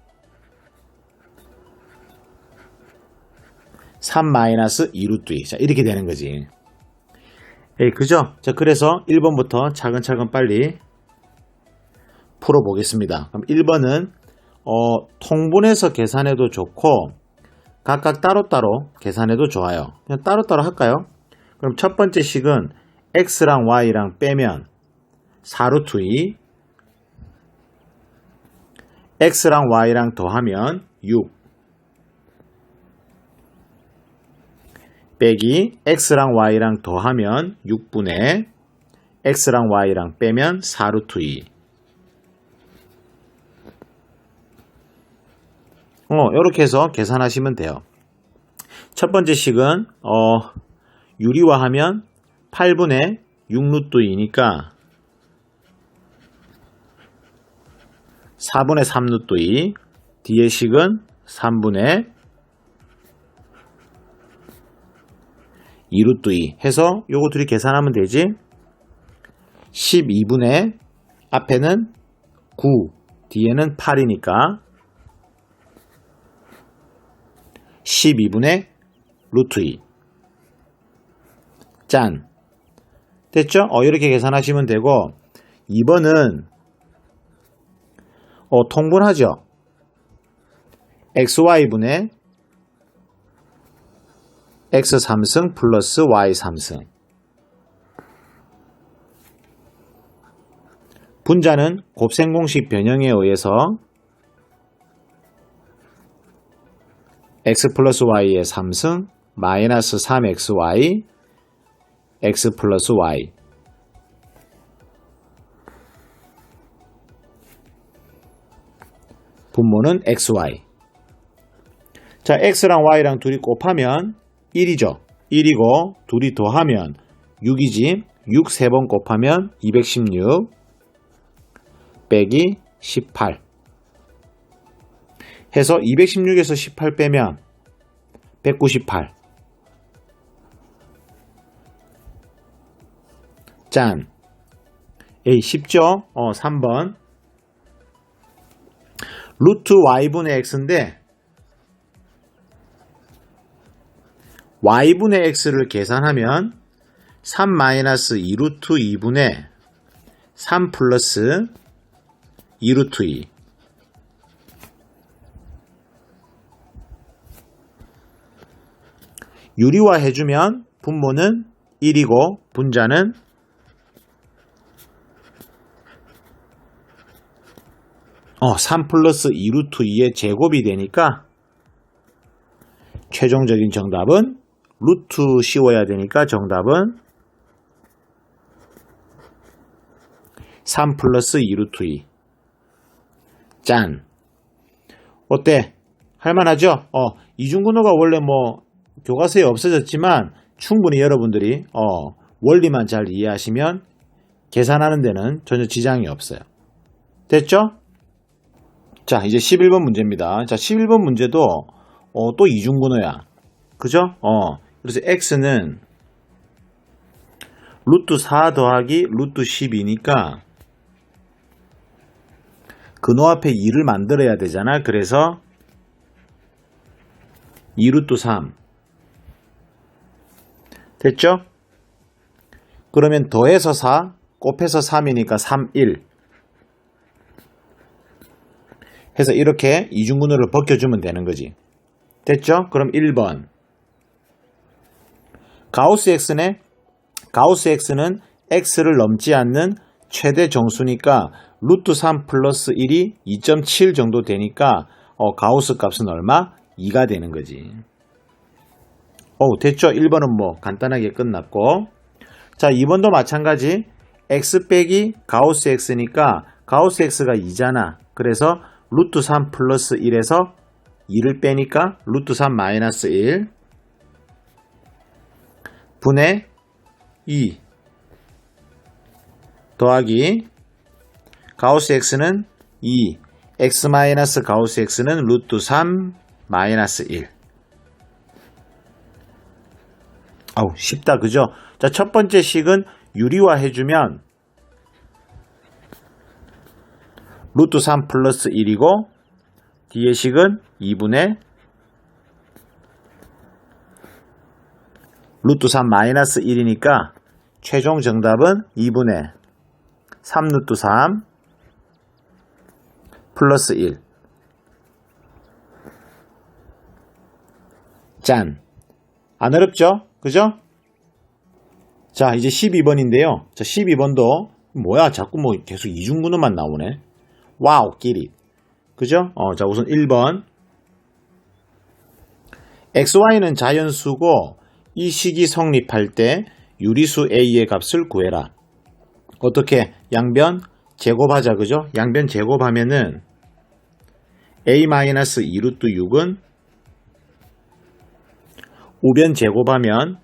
3 마이너스 2 루트 2. 자, 이렇게 되는 거지. 그죠? 자, 그래서 1번부터 차근차근 빨리 풀어보겠습니다. 그럼 1번은 통분해서 계산해도 좋고 각각 따로따로 계산해도 좋아요. 그냥 따로따로 할까요? 그럼 첫 번째 식은 x랑 y랑 빼면 4루트 2 x랑 y랑 더하면 6 빼기 x랑 y랑 더하면 6분의 x랑 y랑 빼면 4루트 2 이렇게 해서 계산하시면 돼요. 첫 번째 식은 유리화하면 8분의 6루트 2니까 4분의 3루트 2, 뒤의 식은 3분의 2루트 2 해서 요거 둘이 계산하면 되지. 12분의 앞에는 9, 뒤에는 8이니까 12분의 루트 2. 짠. 됐죠? 이렇게 계산하시면 되고 2번은 통분하죠. xy분의 x 3승 플러스 y 3승. 분자는 곱셈공식 변형에 의해서 x 플러스 y의 3승 마이너스 3xy x 플러스 y 분모는 xy. 자, x랑 y랑 둘이 곱하면 1이죠. 1이고 둘이 더하면 6이지. 6 3번 곱하면 216 빼기 18 해서 216에서 18 빼면 198. 짠. 에이, 쉽죠? 3번. 루트 y분의 x인데 y분의 x를 계산하면 3-2루트 2분의 3 플러스 2루트 2 유리화 해주면 분모는 1이고 분자는 3 플러스 2루트 2의 제곱이 되니까 최종적인 정답은 루트 씌워야 되니까 정답은 3 플러스 2루트 2. 짠. 어때? 할만하죠? 이중근호가 원래 교과서에 없어졌지만 충분히 여러분들이 원리만 잘 이해하시면 계산하는 데는 전혀 지장이 없어요. 됐죠? 자, 이제 11번 문제입니다. 자, 11번 문제도 또 이중근호야. 그죠? 그래서 x는 루트 4 더하기 루트 12니까 근호 앞에 2를 만들어야 되잖아. 그래서 2루트 3 됐죠? 그러면 더해서 4 곱해서 3이니까 3, 1 해서 이렇게 이중근호를 벗겨주면 되는 거지. 됐죠? 그럼 1번 가우스 x는 x를 넘지 않는 최대 정수니까 루트 3 플러스 1이 2.7 정도 되니까 가우스 값은 얼마? 2가 되는 거지. 됐죠? 1번은 간단하게 끝났고, 자, 2번도 마찬가지. x 빼기 가우스 x니까 가우스 x가 2잖아. 그래서 루트 3 플러스 1에서 2를 빼니까 루트 3 마이너스 1 분의 2 더하기 가우스 x는 2 x 마이너스 가우스 x는 루트 3 마이너스 1. 쉽다 그죠? 자, 첫 번째 식은 유리화 해주면 루트 3 플러스 1이고 뒤의 식은 2분의 루트 3 마이너스 1이니까 최종 정답은 2분의 3 루트 3 플러스 1. 짠. 안 어렵죠? 그죠? 자, 이제 12번인데요. 자, 12번도 뭐야? 자꾸 계속 이중근호만 나오네. 와우, 끼리. 그죠? 자, 우선 1번. xy는 자연수고 이 식이 성립할 때 유리수 a의 값을 구해라. 어떻게? 양변 제곱하자. 그죠? 양변 제곱하면은 a-2 루트 6은 우변 제곱하면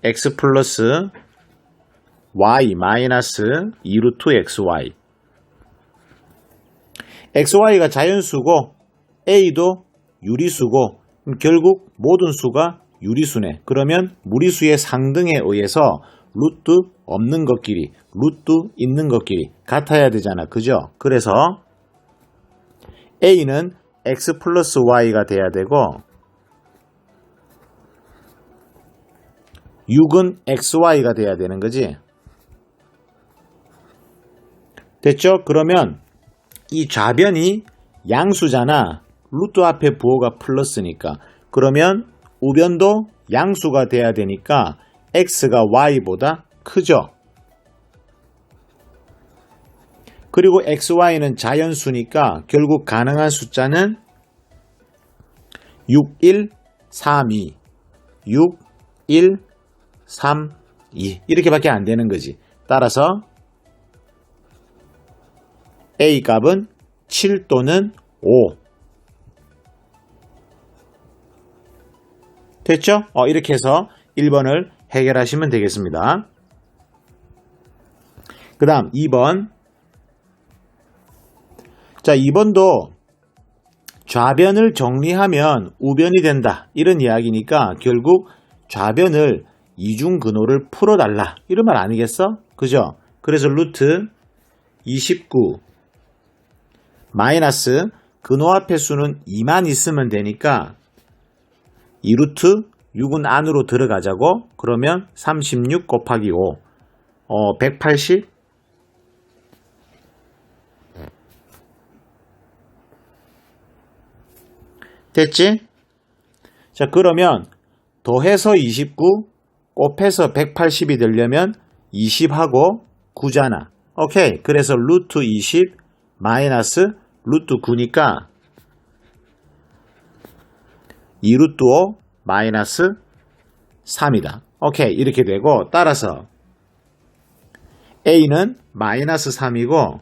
x 플러스 y 마이너스 2 루트 xy. xy가 자연수고 a도 유리수고 결국 모든 수가 유리수네. 그러면 무리수의 상등에 의해서 루트 없는 것끼리 루트 있는 것끼리 같아야 되잖아. 그죠? 그래서 a는 x 플러스 y가 돼야 되고 6은 xy가 돼야 되는 거지. 됐죠? 그러면 이 좌변이 양수잖아. 루트 앞에 부호가 플러스니까. 그러면 우변도 양수가 돼야 되니까 x가 y보다 크죠. 그리고 xy는 자연수니까 결국 가능한 숫자는 6, 1, 3, 2 6, 1, 3, 2 이렇게밖에 안 되는 거지. 따라서 a 값은 7 또는 5. 됐죠? 이렇게 해서 1번을 해결하시면 되겠습니다. 그 다음 2번. 자, 2번도 좌변을 정리하면 우변이 된다. 이런 이야기니까 결국 좌변을 이중근호를 풀어달라. 이런 말 아니겠어? 그죠? 그래서 루트 29 마이너스 근호 앞의 수는 2만 있으면 되니까 2루트 6은 안으로 들어가자고. 그러면 36 곱하기 5 180 됐지? 자, 그러면 더해서 29 곱해서 180이 되려면 20하고 9잖아. 오케이. 그래서 루트 20 마이너스 루트 9니까 2루트 5 마이너스 3이다. 오케이. 이렇게 되고 따라서 A는 마이너스 3이고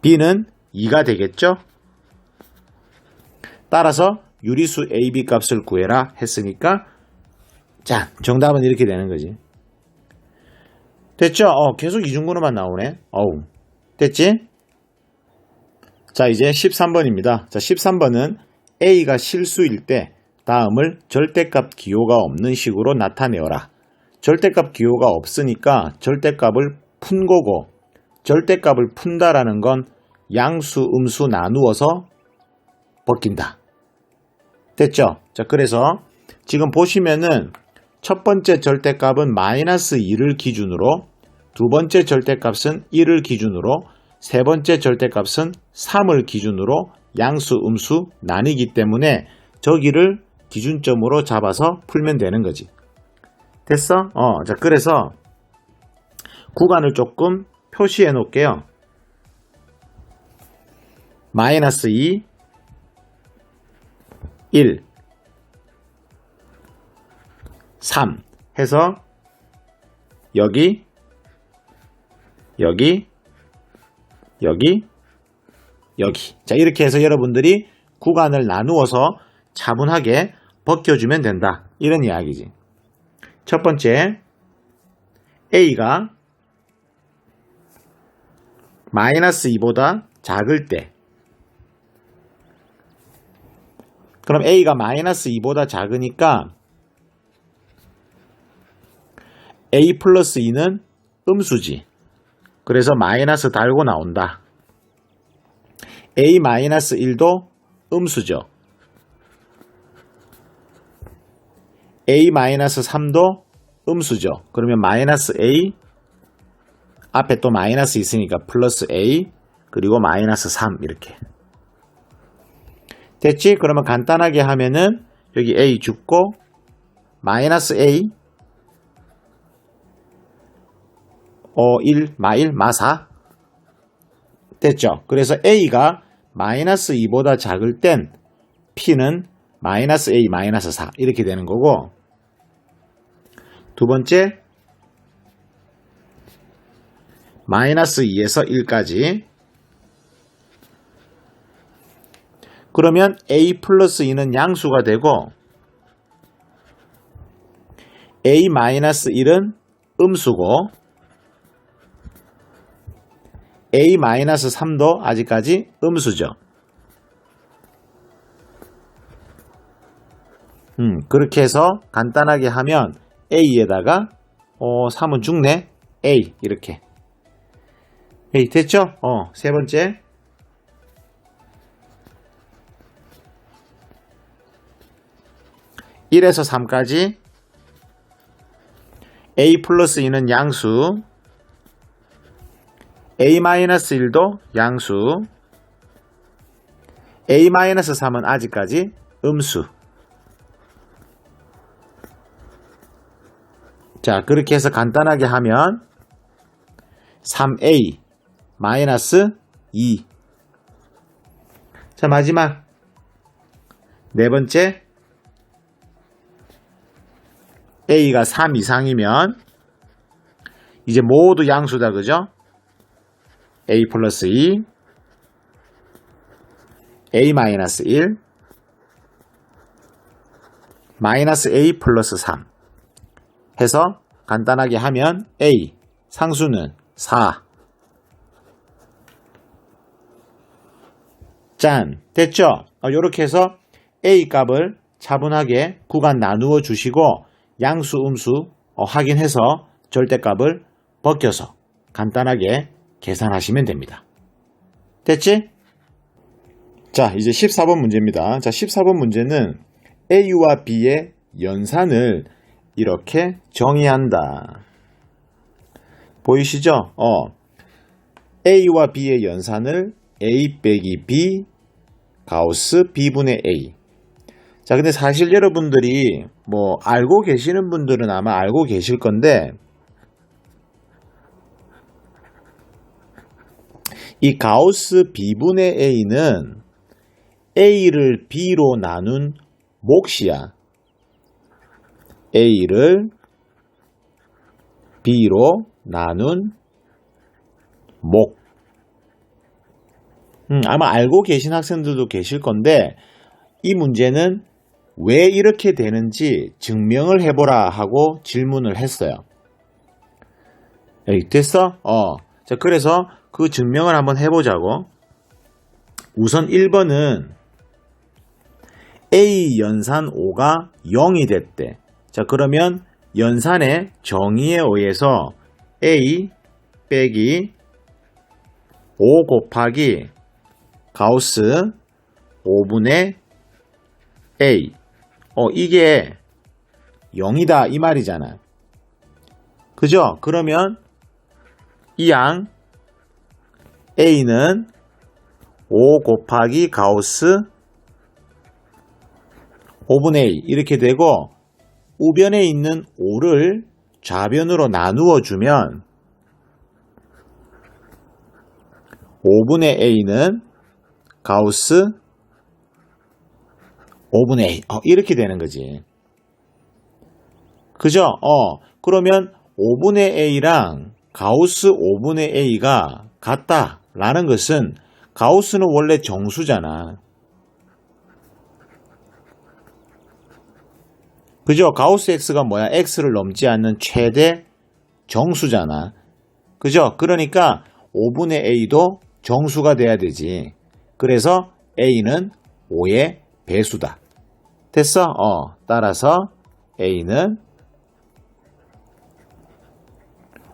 B는 2가 되겠죠? 따라서 유리수 AB 값을 구해라 했으니까 자, 정답은 이렇게 되는 거지. 됐죠? 계속 이중근호만 나오네. 됐지? 자, 이제 13번입니다. 자, 13번은 A가 실수일 때 다음을 절대값 기호가 없는 식으로 나타내어라. 절대값 기호가 없으니까 절대값을 푼 거고 절대값을 푼다라는 건 양수, 음수 나누어서 벗긴다. 됐죠? 자, 그래서 지금 보시면은 첫 번째 절대값은 마이너스 2를 기준으로, 두 번째 절대값은 1을 기준으로, 세 번째 절대값은 3을 기준으로 양수, 음수 나뉘기 때문에 저기를 기준점으로 잡아서 풀면 되는 거지. 됐어? 자, 그래서 구간을 조금 표시해 놓을게요. 마이너스 2, 1, 3 해서 여기, 여기, 여기, 여기. 자, 이렇게 해서 여러분들이 구간을 나누어서 차분하게 벗겨주면 된다. 이런 이야기지. 첫 번째, A가 마이너스 2보다 작을 때, 그럼 A가 마이너스 2보다 작으니까 A 플러스 2는 음수지. 그래서 마이너스 달고 나온다. A 마이너스 1도 음수죠. A 마이너스 3도 음수죠. 그러면 마이너스 A 앞에 또 마이너스 있으니까 플러스 A 그리고 마이너스 3 이렇게. 됐지? 그러면 간단하게 하면은 여기 A 죽고 마이너스 A 1, 마1, 마4 됐죠? 그래서 A가 마이너스 2보다 작을 땐 P는 마이너스 A 마이너스 4 이렇게 되는 거고, 두 번째 마이너스 2에서 1까지 그러면 a 플러스 2는 양수가 되고 a 마이너스 1은 음수고 a 마이너스 3도 아직까지 음수죠. 그렇게 해서 간단하게 하면 a에다가 3은 죽네. a 이렇게. a 됐죠? 세 번째. 1에서 3까지 a 플러스 2는 양수, a 마이너스 1도 양수, a 마이너스 3은 아직까지 음수. 자, 그렇게 해서 간단하게 하면 3a 마이너스 2. 자, 마지막 네 번째. a가 3 이상이면 이제 모두 양수다, 그죠? a 플러스 2, a 마이너스 1, 마이너스 a 플러스 3 해서 간단하게 하면 a 상수는 4. 짠, 됐죠? 이렇게 해서 a 값을 차분하게 구간 나누어 주시고 양수, 음수 확인해서 절대값을 벗겨서 간단하게 계산하시면 됩니다. 됐지? 자, 이제 14번 문제입니다. 자, 14번 문제는 a와 b의 연산을 이렇게 정의한다. 보이시죠? a와 b의 연산을 a 빼기 b 가우스 b분의 a. 자, 근데 사실 여러분들이 알고 계시는 분들은 아마 알고 계실 건데, 이 가우스 b분의 a는 a를 b로 나눈 몫이야. a를 b로 나눈 몫. 아마 알고 계신 학생들도 계실 건데, 이 문제는 왜 이렇게 되는지 증명을 해보라 하고 질문을 했어요. 됐어? 자, 그래서 그 증명을 한번 해보자고. 우선 1번은 a 연산 5가 0이 됐대. 자, 그러면 연산의 정의에 의해서 a 빼기 5 곱하기 가우스 5분의 a. 이게 0이다 이 말이잖아. 그죠? 그러면 이 양 a는 5 곱하기 가우스 5분의 a 이렇게 되고, 우변에 있는 5를 좌변으로 나누어 주면 5분의 a는 가우스 5분의 a 이렇게 되는 거지. 그죠? 그러면 5분의 a랑 가우스 5분의 a가 같다라는 것은 가우스는 원래 정수잖아. 그죠? 가우스 x가 뭐야? x를 넘지 않는 최대 정수잖아. 그죠? 그러니까 5분의 a도 정수가 돼야 되지. 그래서 a는 5의 배수다. 됐어? 따라서 a는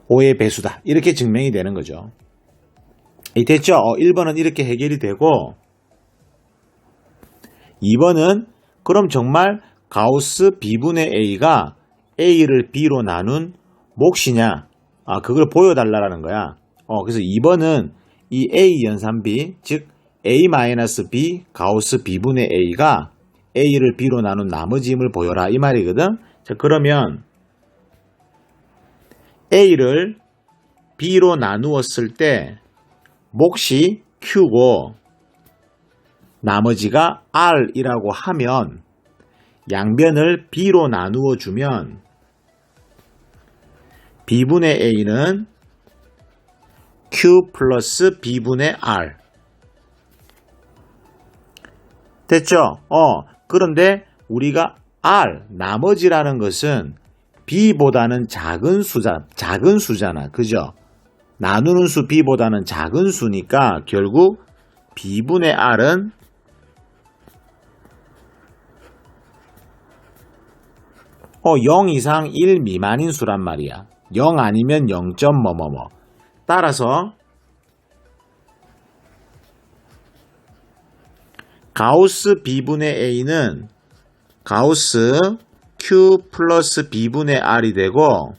5의 배수다. 이렇게 증명이 되는 거죠. 됐죠? 1번은 이렇게 해결이 되고, 2번은 그럼 정말 가우스 b분의 a가 a를 b로 나눈 몫이냐? 그걸 보여달라는 거야. 그래서 2번은 이 a 연산 b, 즉 a-b 가우스 b분의 a가 a를 b로 나눈 나머지 힘을 보여라 이 말이거든. 자, 그러면 a를 b로 나누었을 때 몫이 q고 나머지가 r이라고 하면 양변을 b로 나누어 주면 b분의 a는 q 플러스 b분의 r. 됐죠? 그런데 우리가 R, 나머지라는 것은 B보다는 작은 수잖아. 그죠? 나누는 수 B보다는 작은 수니까 결국 B분의 R은 0 이상 1 미만인 수란 말이야. 0 아니면 0. 뭐뭐뭐. 따라서 가우스 B분의 A는 가우스 Q 플러스 B분의 R이 되고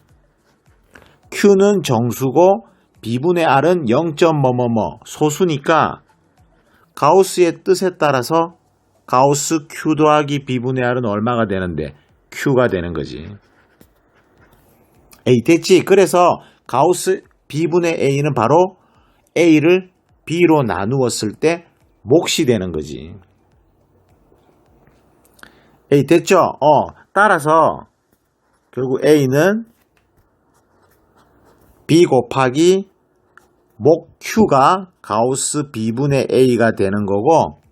Q는 정수고 B분의 R은 0. 뭐뭐뭐 소수니까 가우스의 뜻에 따라서 가우스 Q 더하기 B분의 R은 얼마가 되는데 Q가 되는 거지. 됐지? 그래서 가우스 B분의 A는 바로 A를 B로 나누었을 때 몫이 되는 거지. 됐죠? 따라서 결국 A는 B 곱하기 목 Q가 가우스 B분의 A가 되는 거고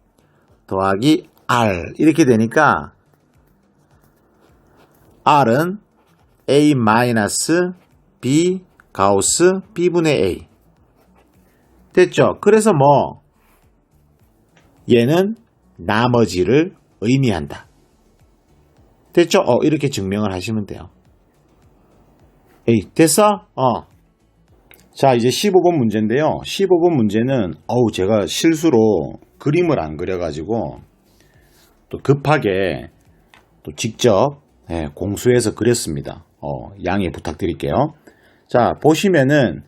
더하기 R 이렇게 되니까 R은 A 마이너스 B 가우스 B분의 A 됐죠? 그래서 얘는 나머지를 의미한다. 됐죠? 이렇게 증명을 하시면 돼요. 됐어? 자, 이제 15번 문제인데요. 15번 문제는 제가 실수로 그림을 안 그려가지고 또 급하게 또 직접 공수해서 그렸습니다. 양해 부탁드릴게요. 자, 보시면은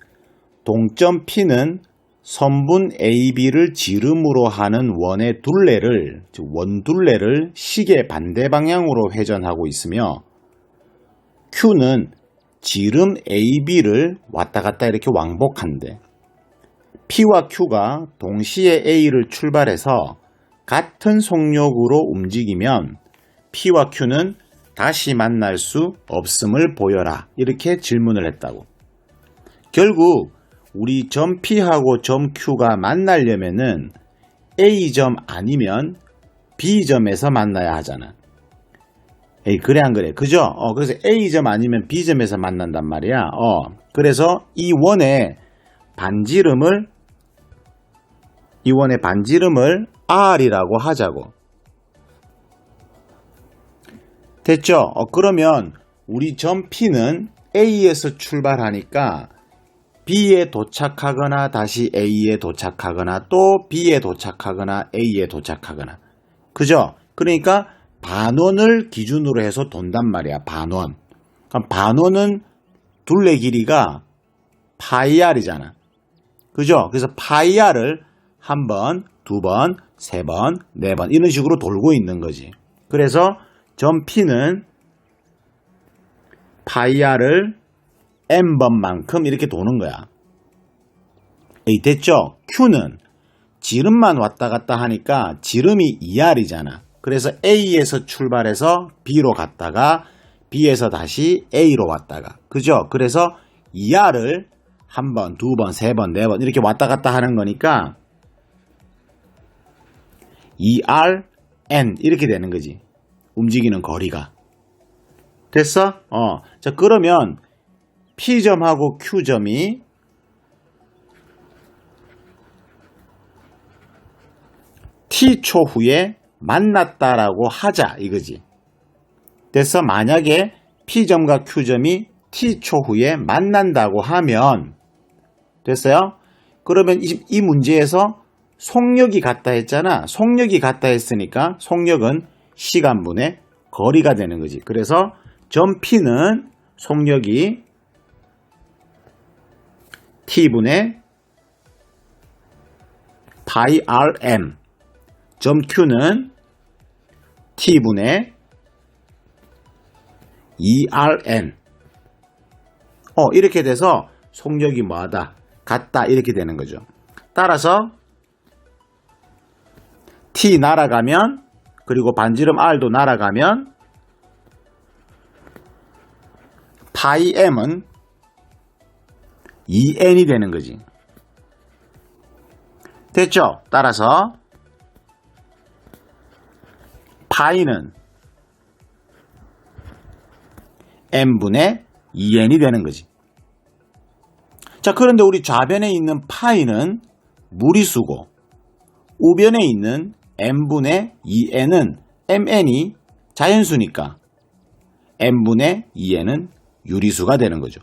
동점 P는 선분 AB를 지름으로 하는 원의 둘레를, 즉 원둘레를 시계 반대 방향으로 회전하고 있으며 Q는 지름 AB를 왔다 갔다 이렇게 왕복한대. P와 Q가 동시에 A를 출발해서 같은 속력으로 움직이면 P와 Q는 다시 만날 수 없음을 보여라. 이렇게 질문을 했다고. 결국 우리 점 P하고 점 Q가 만나려면은 A점 아니면 B점에서 만나야 하잖아. 그래 안 그래? 그죠? 그래서 A점 아니면 B점에서 만난단 말이야. 그래서 이 원의 반지름을 R이라고 하자고. 됐죠? 그러면 우리 점 P는 A에서 출발하니까 B에 도착하거나 다시 A에 도착하거나 또 B에 도착하거나 A에 도착하거나. 그죠? 그러니까 반원을 기준으로 해서 돈단 말이야. 반원. 그럼 반원은 둘레 길이가 파이 R이잖아. 그죠? 그래서 파이 R을 한 번, 두 번, 세 번, 네 번 이런 식으로 돌고 있는 거지. 그래서 점 P는 파이 R을 n번만큼 이렇게 도는 거야. 됐죠? Q는 지름만 왔다 갔다 하니까 지름이 2R이잖아. 그래서 A에서 출발해서 B로 갔다가 B에서 다시 A로 왔다가. 그죠? 그래서 2R을 한 번, 두 번, 세 번, 네 번 이렇게 왔다 갔다 하는 거니까 2R, N 이렇게 되는 거지. 움직이는 거리가. 됐어? 자, 그러면 P점하고 Q점이 T초 후에 만났다라고 하자 이거지. 됐어? 만약에 P점과 Q점이 T초 후에 만난다고 하면 됐어요? 그러면 이 문제에서 속력이 같다 했잖아. 속력이 같다 했으니까 속력은 시간분의 거리가 되는 거지. 그래서 점 P는 속력이 T분의 파이 RM, 점 Q는 T분의 2RN. 이렇게 돼서 속력이 뭐하다? 같다. 이렇게 되는 거죠. 따라서 T 날아가면 그리고 반지름 R도 날아가면 파이 M은 2N이 되는 거지. 됐죠? 따라서 파이는 n분의 2n이 되는 거지. 자, 그런데 우리 좌변에 있는 파이는 무리수고 우변에 있는 n분의 2n은 mn이 자연수니까 n분의 2n은 유리수가 되는 거죠.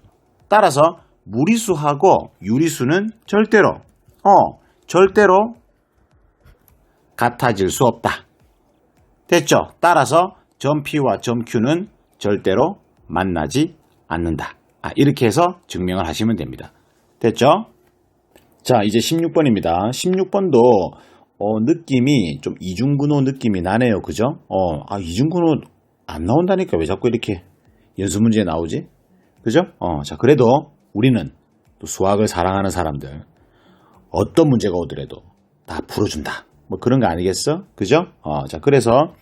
따라서 무리수하고 유리수는 절대로 같아질 수 없다. 됐죠? 따라서 점 P와 점 Q는 절대로 만나지 않는다. 이렇게 해서 증명을 하시면 됩니다. 됐죠? 자, 이제 16번입니다. 16번도 느낌이 좀 이중분호 느낌이 나네요. 그죠? 이중분호 안 나온다니까 왜 자꾸 이렇게 연습 문제에 나오지? 그죠? 자, 그래도 우리는 또 수학을 사랑하는 사람들 어떤 문제가 오더라도 다 풀어준다. 뭐 그런 거 아니겠어? 그죠? 자, 그래서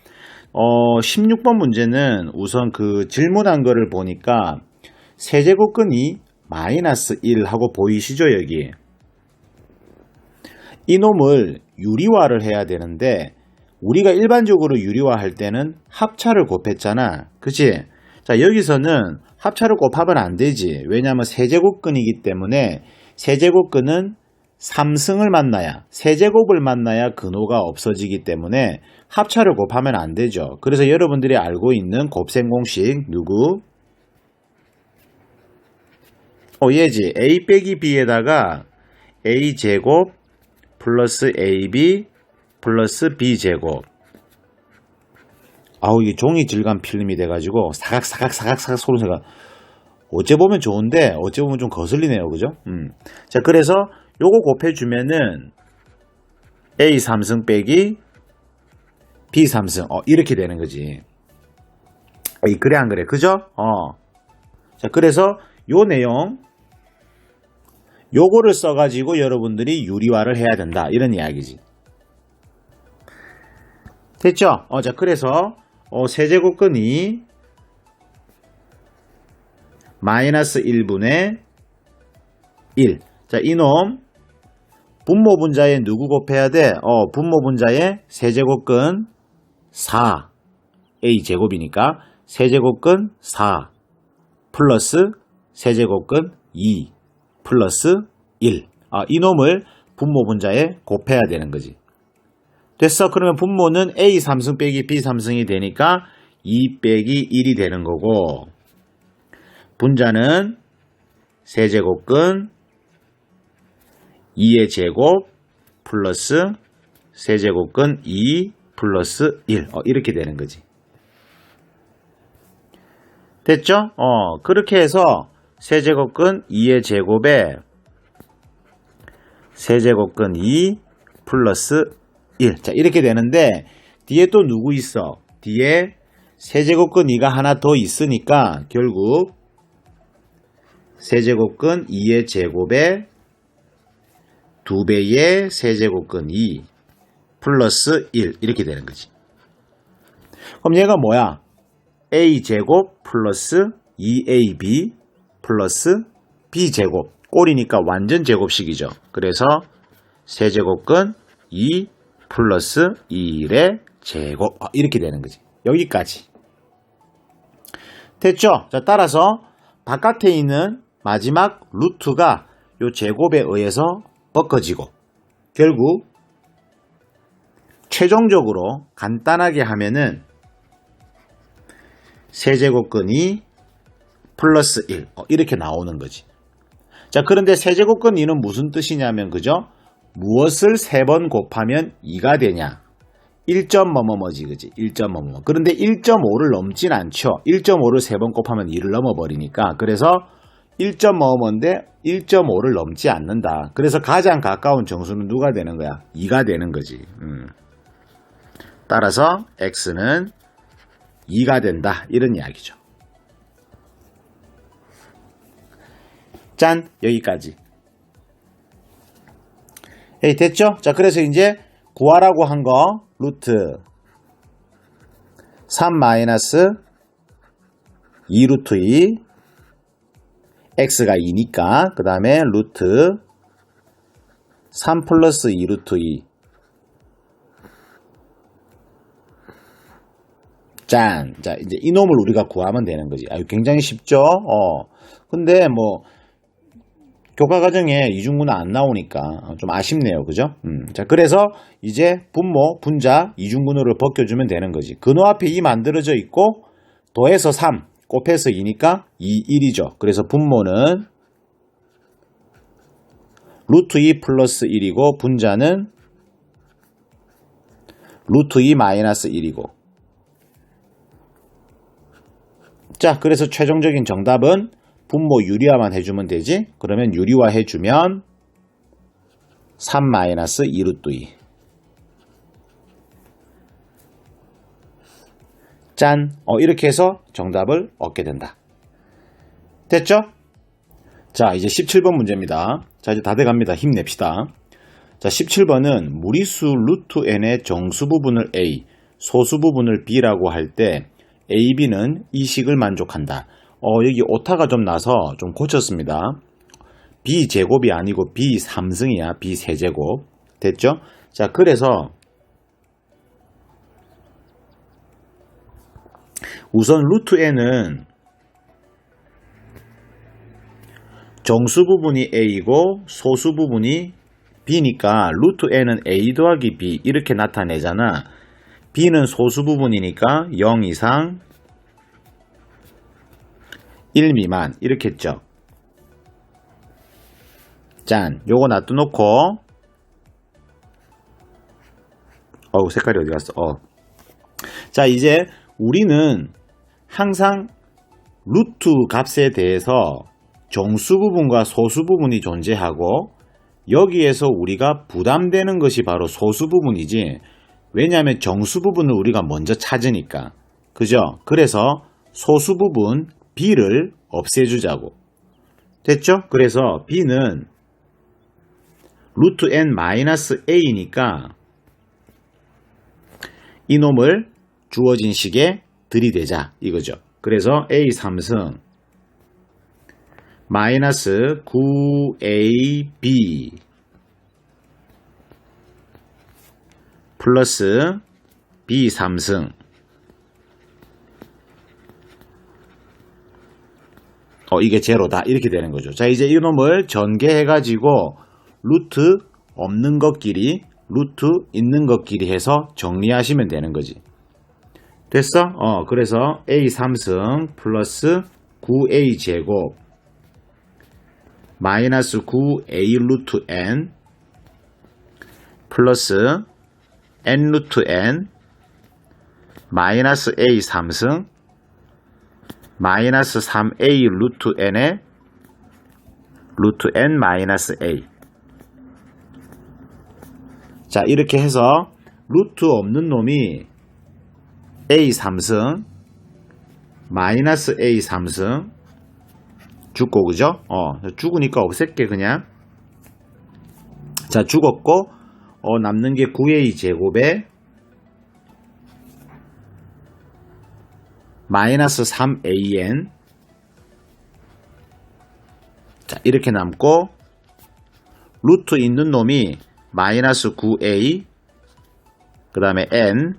16번 문제는 우선 그 질문한 거를 보니까 세제곱근이 마이너스 1 하고 보이시죠? 여기 이놈을 유리화를 해야 되는데 우리가 일반적으로 유리화할 때는 합차를 곱했잖아. 그치? 자, 여기서는 합차를 곱하면 안 되지. 왜냐하면 세제곱근이기 때문에 세제곱근은 3승을 만나야, 세제곱을 만나야 근호가 없어지기 때문에 합차를 곱하면 안 되죠. 그래서 여러분들이 알고 있는 곱셈 공식 누구? 얘지. a 빼기 b에다가 a제곱 플러스 ab 플러스 b제곱. 이게 종이 질감 필름이 돼가지고 사각사각 소리가 어째 보면 좋은데 어째 보면 좀 거슬리네요. 그죠? 자, 그래서 요거 곱해주면은 a 3승 빼기 b 3승 이렇게 되는 거지. 그래 안 그래? 그죠? 자, 그래서 요 내용 요거를 써가지고 여러분들이 유리화를 해야 된다 이런 이야기지. 됐죠? 자, 그래서 세제곱근이 마이너스 1분의 1. 자, 이놈 분모 분자에 누구 곱해야 돼? 분모 분자에 세제곱근 4 a제곱이니까 세제곱근 4 플러스 세제곱근 2 플러스 1. 이놈을 분모 분자에 곱해야 되는 거지. 됐어? 그러면 분모는 a 3승 빼기 b 3승이 되니까 2 빼기 1이 되는 거고 분자는 세제곱근 2의 제곱 플러스 세제곱근 2 플러스 1 이렇게 되는 거지. 됐죠? 그렇게 해서 세제곱근 2의 제곱에 세제곱근 2 플러스 1. 자, 이렇게 되는데 뒤에 또 누구 있어? 뒤에 세제곱근 2가 하나 더 있으니까 결국 세제곱근 2의 제곱에 2배의 세제곱근 2 플러스 1 이렇게 되는 거지. 그럼 얘가 뭐야? a제곱 플러스 2ab 플러스 b제곱. 꼴이니까 완전 제곱식이죠. 그래서 세제곱근 2 플러스 1의 제곱 이렇게 되는 거지. 여기까지. 됐죠? 자, 따라서 바깥에 있는 마지막 루트가 요 제곱에 의해서 벗겨지고 결국 최종적으로 간단하게 하면은 세제곱근이 플러스 1 이렇게 나오는 거지. 자, 그런데 세제곱근 2는 무슨 뜻이냐면 그죠? 무엇을 3번 곱하면 2가 되냐? 1점 뭐뭐뭐지, 그지? 1점 뭐뭐. 그런데 1.5를 넘진 않죠. 1.5를 3번 곱하면 2를 넘어버리니까. 그래서 1점 뭐뭐인데 1.5를 넘지 않는다. 그래서 가장 가까운 정수는 누가 되는 거야? 2가 되는 거지. 따라서 x는 2가 된다. 이런 이야기죠. 짠! 여기까지. 됐죠? 자, 그래서 이제 구하라고 한 거 루트 3 마이너스 2 루트 2 x가 2니까 그 다음에 루트 3 플러스 2 루트 2 짠. 자, 이제 이놈을 우리가 구하면 되는 거지. 굉장히 쉽죠? 근데 뭐, 교과 과정에 이중구는 안 나오니까 좀 아쉽네요. 그죠? 자, 그래서 이제 분모, 분자, 이중근호를 벗겨주면 되는 거지. 근호 앞에 2 만들어져 있고, 더해서 3, 곱해서 2니까 2, 1이죠. 그래서 분모는 루트 2 플러스 1이고, 분자는 루트 2 마이너스 1이고. 자, 그래서 최종적인 정답은 분모 유리화만 해주면 되지. 그러면 유리화 해주면 3 마이너스 2 루트 2. 짠. 이렇게 해서 정답을 얻게 된다. 됐죠? 자, 이제 17번 문제입니다. 자, 이제 다 돼갑니다. 힘냅시다. 자, 17번은 무리수 루트 n의 정수 부분을 a, 소수 부분을 b라고 할 때 a, b는 이 식을 만족한다. 여기 오타가 좀 나서 좀 고쳤습니다. b제곱이 아니고 b3승이야. b3제곱. 됐죠? 자, 그래서 우선 루트 n은 정수 부분이 a이고 소수 부분이 b니까 루트 n은 a 더하기 b 이렇게 나타내잖아. b는 소수 부분이니까 0 이상 1 미만 이렇게 했죠. 짠. 요거 놔둬놓고 색깔이 어디 갔어? 자, 이제 우리는 항상 루트 값에 대해서 정수 부분과 소수 부분이 존재하고 여기에서 우리가 부담되는 것이 바로 소수 부분이지. 왜냐하면 정수 부분을 우리가 먼저 찾으니까. 그죠? 그래서 소수 부분 b를 없애주자고. 됐죠? 그래서 b는 루트 n 마이너스 a니까 이놈을 주어진 식에 들이대자 이거죠. 그래서 a 3승 마이너스 9ab 플러스 b 3승 이게 제로다 이렇게 되는 거죠. 자, 이제 이놈을 전개해가지고 루트 없는 것끼리 루트 있는 것끼리 해서 정리하시면 되는 거지. 됐어? 그래서 a 3승 플러스 9a 제곱 마이너스 9a 루트 n 플러스 n 루트 n 마이너스 a 3승 마이너스 3a 루트 n에 루트 n 마이너스 a. 자, 이렇게 해서 루트 없는 놈이 a 3승 마이너스 a 3승 죽고, 그죠? 죽으니까 없앨게 그냥. 자, 죽었고 남는 게 9a 제곱에 마이너스 3an. 자, 이렇게 남고 루트 있는 놈이 마이너스 9a 그 다음에 n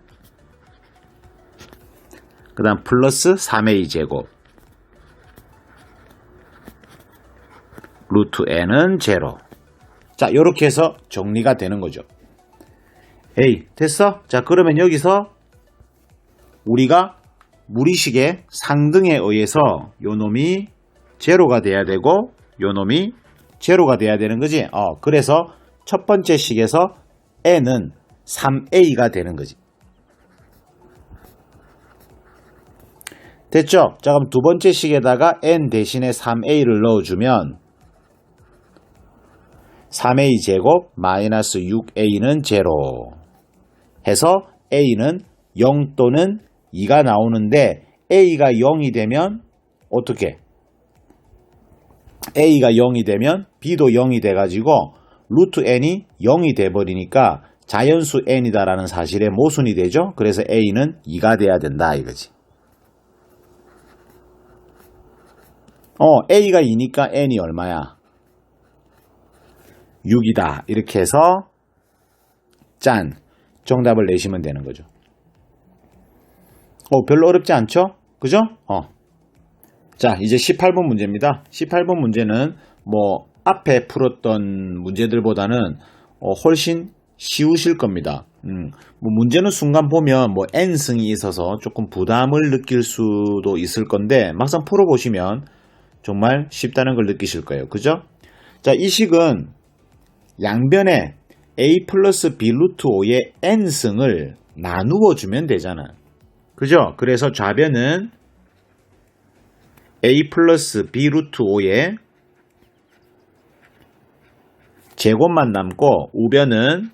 그 다음 플러스 3a 제곱 루트 n은 제로. 자, 요렇게 해서 정리가 되는 거죠. 에이, 됐어? 자, 그러면 여기서 우리가 무리식의 상등에 의해서 요 놈이 제로가 돼야 되고 요 놈이 제로가 돼야 되는 거지. 그래서 첫 번째 식에서 n은 3a가 되는 거지. 됐죠? 자, 그럼 두 번째 식에다가 n 대신에 3a를 넣어주면 3a 제곱 마이너스 6a는 제로 해서 a는 0 또는 2가 나오는데 a가 0이 되면 어떻게? a가 0이 되면 b도 0이 돼가지고 루트 n이 0이 돼버리니까 자연수 n이다라는 사실의 모순이 되죠. 그래서 a는 2가 돼야 된다 이거지. a가 2니까 n이 얼마야? 6이다. 이렇게 해서 짠! 정답을 내시면 되는 거죠. 별로 어렵지 않죠? 그죠? 자, 이제 18번 문제입니다. 18번 문제는 앞에 풀었던 문제들보다는 훨씬 쉬우실 겁니다. 문제는 순간 보면 n승이 있어서 조금 부담을 느낄 수도 있을 건데 막상 풀어보시면 정말 쉽다는 걸 느끼실 거예요. 그죠? 자, 이 식은 양변에 a 플러스 b 루트 5의 n승을 나누어 주면 되잖아. 그죠? 그래서 좌변은 a 플러스 b 루트 5의 제곱만 남고 우변은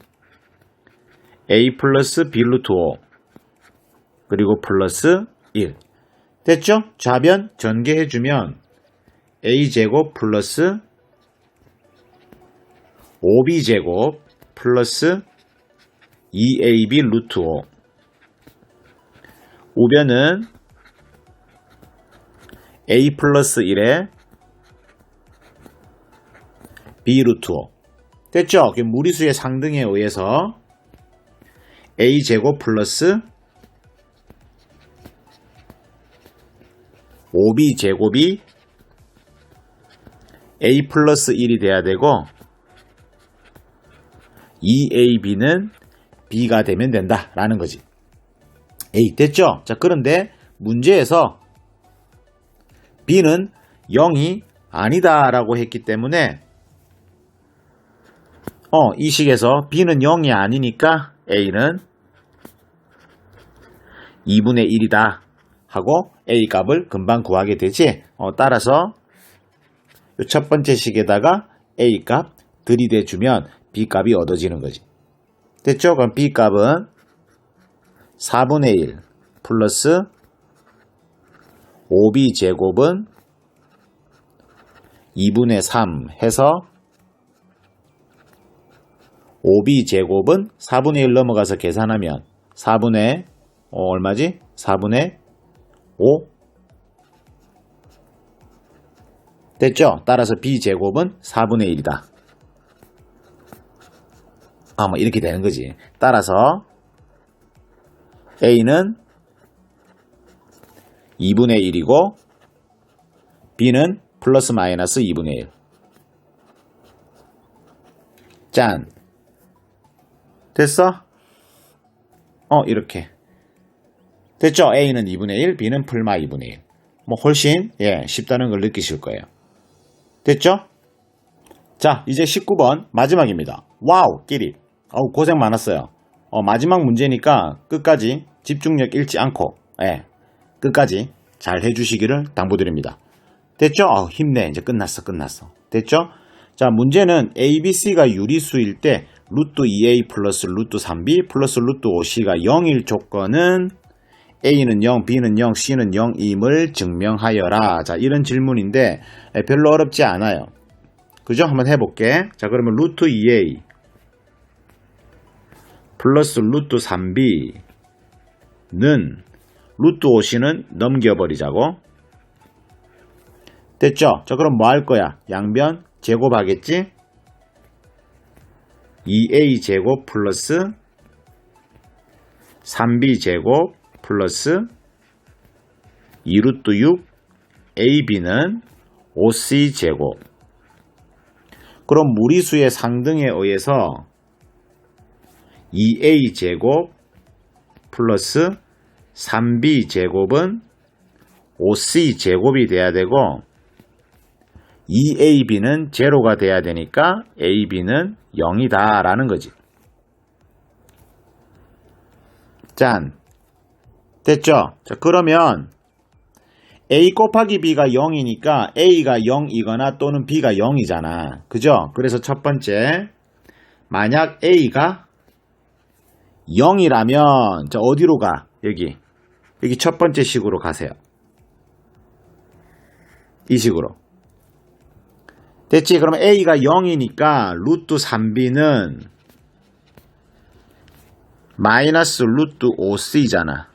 a 플러스 b 루트 5 그리고 플러스 1 됐죠? 좌변 전개해주면 a제곱 플러스 5b제곱 플러스 2ab 루트 5 우변은 a 플러스 1에 b 루트 5 됐죠? 무리수의 상등에 의해서 a제곱 플러스 5b제곱이 a 플러스 1이 돼야 되고 2ab는 b가 되면 된다 라는 거지. 됐죠? 자, 그런데 문제에서 b는 0이 아니다 라고 했기 때문에 이 식에서 b는 0이 아니니까 a는 2분의 1이다 하고 a 값을 금방 구하게 되지. 따라서 첫 번째 식에다가 a 값 들이대주면 b 값이 얻어지는 거지. 됐죠? 그럼 b 값은 4분의 1 플러스 5b 제곱은 2분의 3 해서 5b 제곱은 4분의 1 넘어가서 계산하면 4분의 얼마지? 4분의 5 됐죠? 따라서 b 제곱은 4분의 1이다. 이렇게 되는 거지. 따라서 a는 2분의 1이고 b는 플러스 마이너스 2분의 1. 짠. 됐어? 이렇게. 됐죠? a는 2분의 1, b는 풀마 2분의 1. 훨씬 쉽다는 걸 느끼실 거예요. 됐죠? 자, 이제 19번 마지막입니다. 와우, 끼리. 고생 많았어요. 마지막 문제니까 끝까지 집중력 잃지 않고 끝까지 잘 해주시기를 당부드립니다. 됐죠? 힘내. 이제 끝났어. 됐죠? 자, 문제는 A, B, C가 유리수일 때 루트 2A 플러스 루트 3B 플러스 루트 5C가 0일 조건은 A는 0, B는 0, C는 0임을 증명하여라. 자, 이런 질문인데 별로 어렵지 않아요. 그죠? 한번 해볼게. 자, 그러면 루트 2A 플러스 루트 3B는 루트 5C는 넘겨버리자고. 됐죠? 자, 그럼 뭐 할 거야? 양변 제곱하겠지? 2A 제곱 플러스 3B 제곱 플러스 2루트 6 AB는 5C 제곱. 그럼 무리수의 상등에 의해서 2A 제곱 플러스 3B 제곱은 5C 제곱이 돼야 되고 2AB는 제로가 돼야 되니까 AB는 0이다 라는 거지. 짠. 됐죠? 자, 그러면 A 곱하기 B가 0이니까 A가 0이거나 또는 B가 0이잖아. 그죠? 그래서 첫 번째, 만약 A가 0이라면 자, 어디로 가? 여기 첫 번째 식으로 가세요. 이 식으로. 됐지? 그러면 A가 0이니까 루트 3B는 마이너스 루트 5C잖아.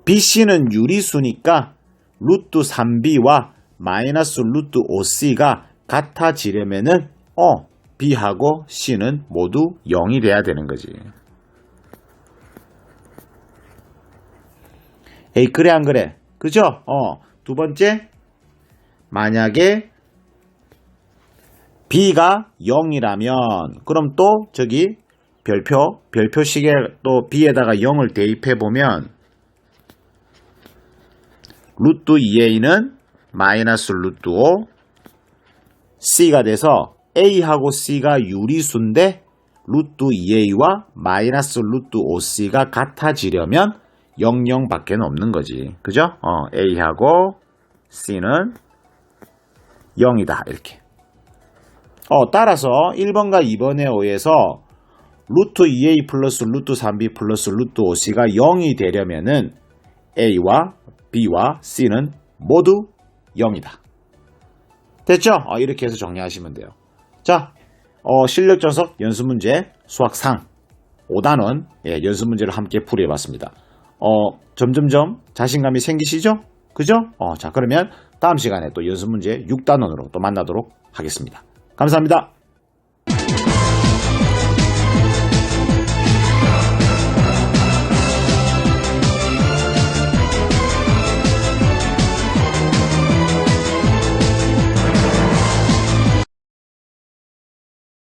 BC는 유리수니까 루트 3B와 마이너스 루트 5C가 같아지려면은 B하고 C는 모두 0이 돼야 되는 거지. 에이, 그래, 안 그래? 그죠? 두 번째, 만약에 B가 0이라면, 그럼 또 저기 별표식에 또 B에다가 0을 대입해보면, 루트 2A는 마이너스 루트 5, C가 돼서 A하고 C가 유리수인데, 루트 2A와 마이너스 루트 5C가 같아지려면 00밖에 없는 거지. 그죠? A하고 C는 0이다. 이렇게. 따라서 1번과 2번에 의해서 루트 2A 플러스 루트 3B 플러스 루트 5C가 0이 되려면은 A와 B와 C는 모두 0이다. 됐죠? 이렇게 해서 정리하시면 돼요. 자, 실력 전석 연습문제 수학상 5단원 연습 문제를 함께 풀이해봤습니다. 점점점 자신감이 생기시죠? 그죠? 자, 그러면 다음 시간에 또 연습 문제 6단원으로 또 만나도록 하겠습니다. 감사합니다.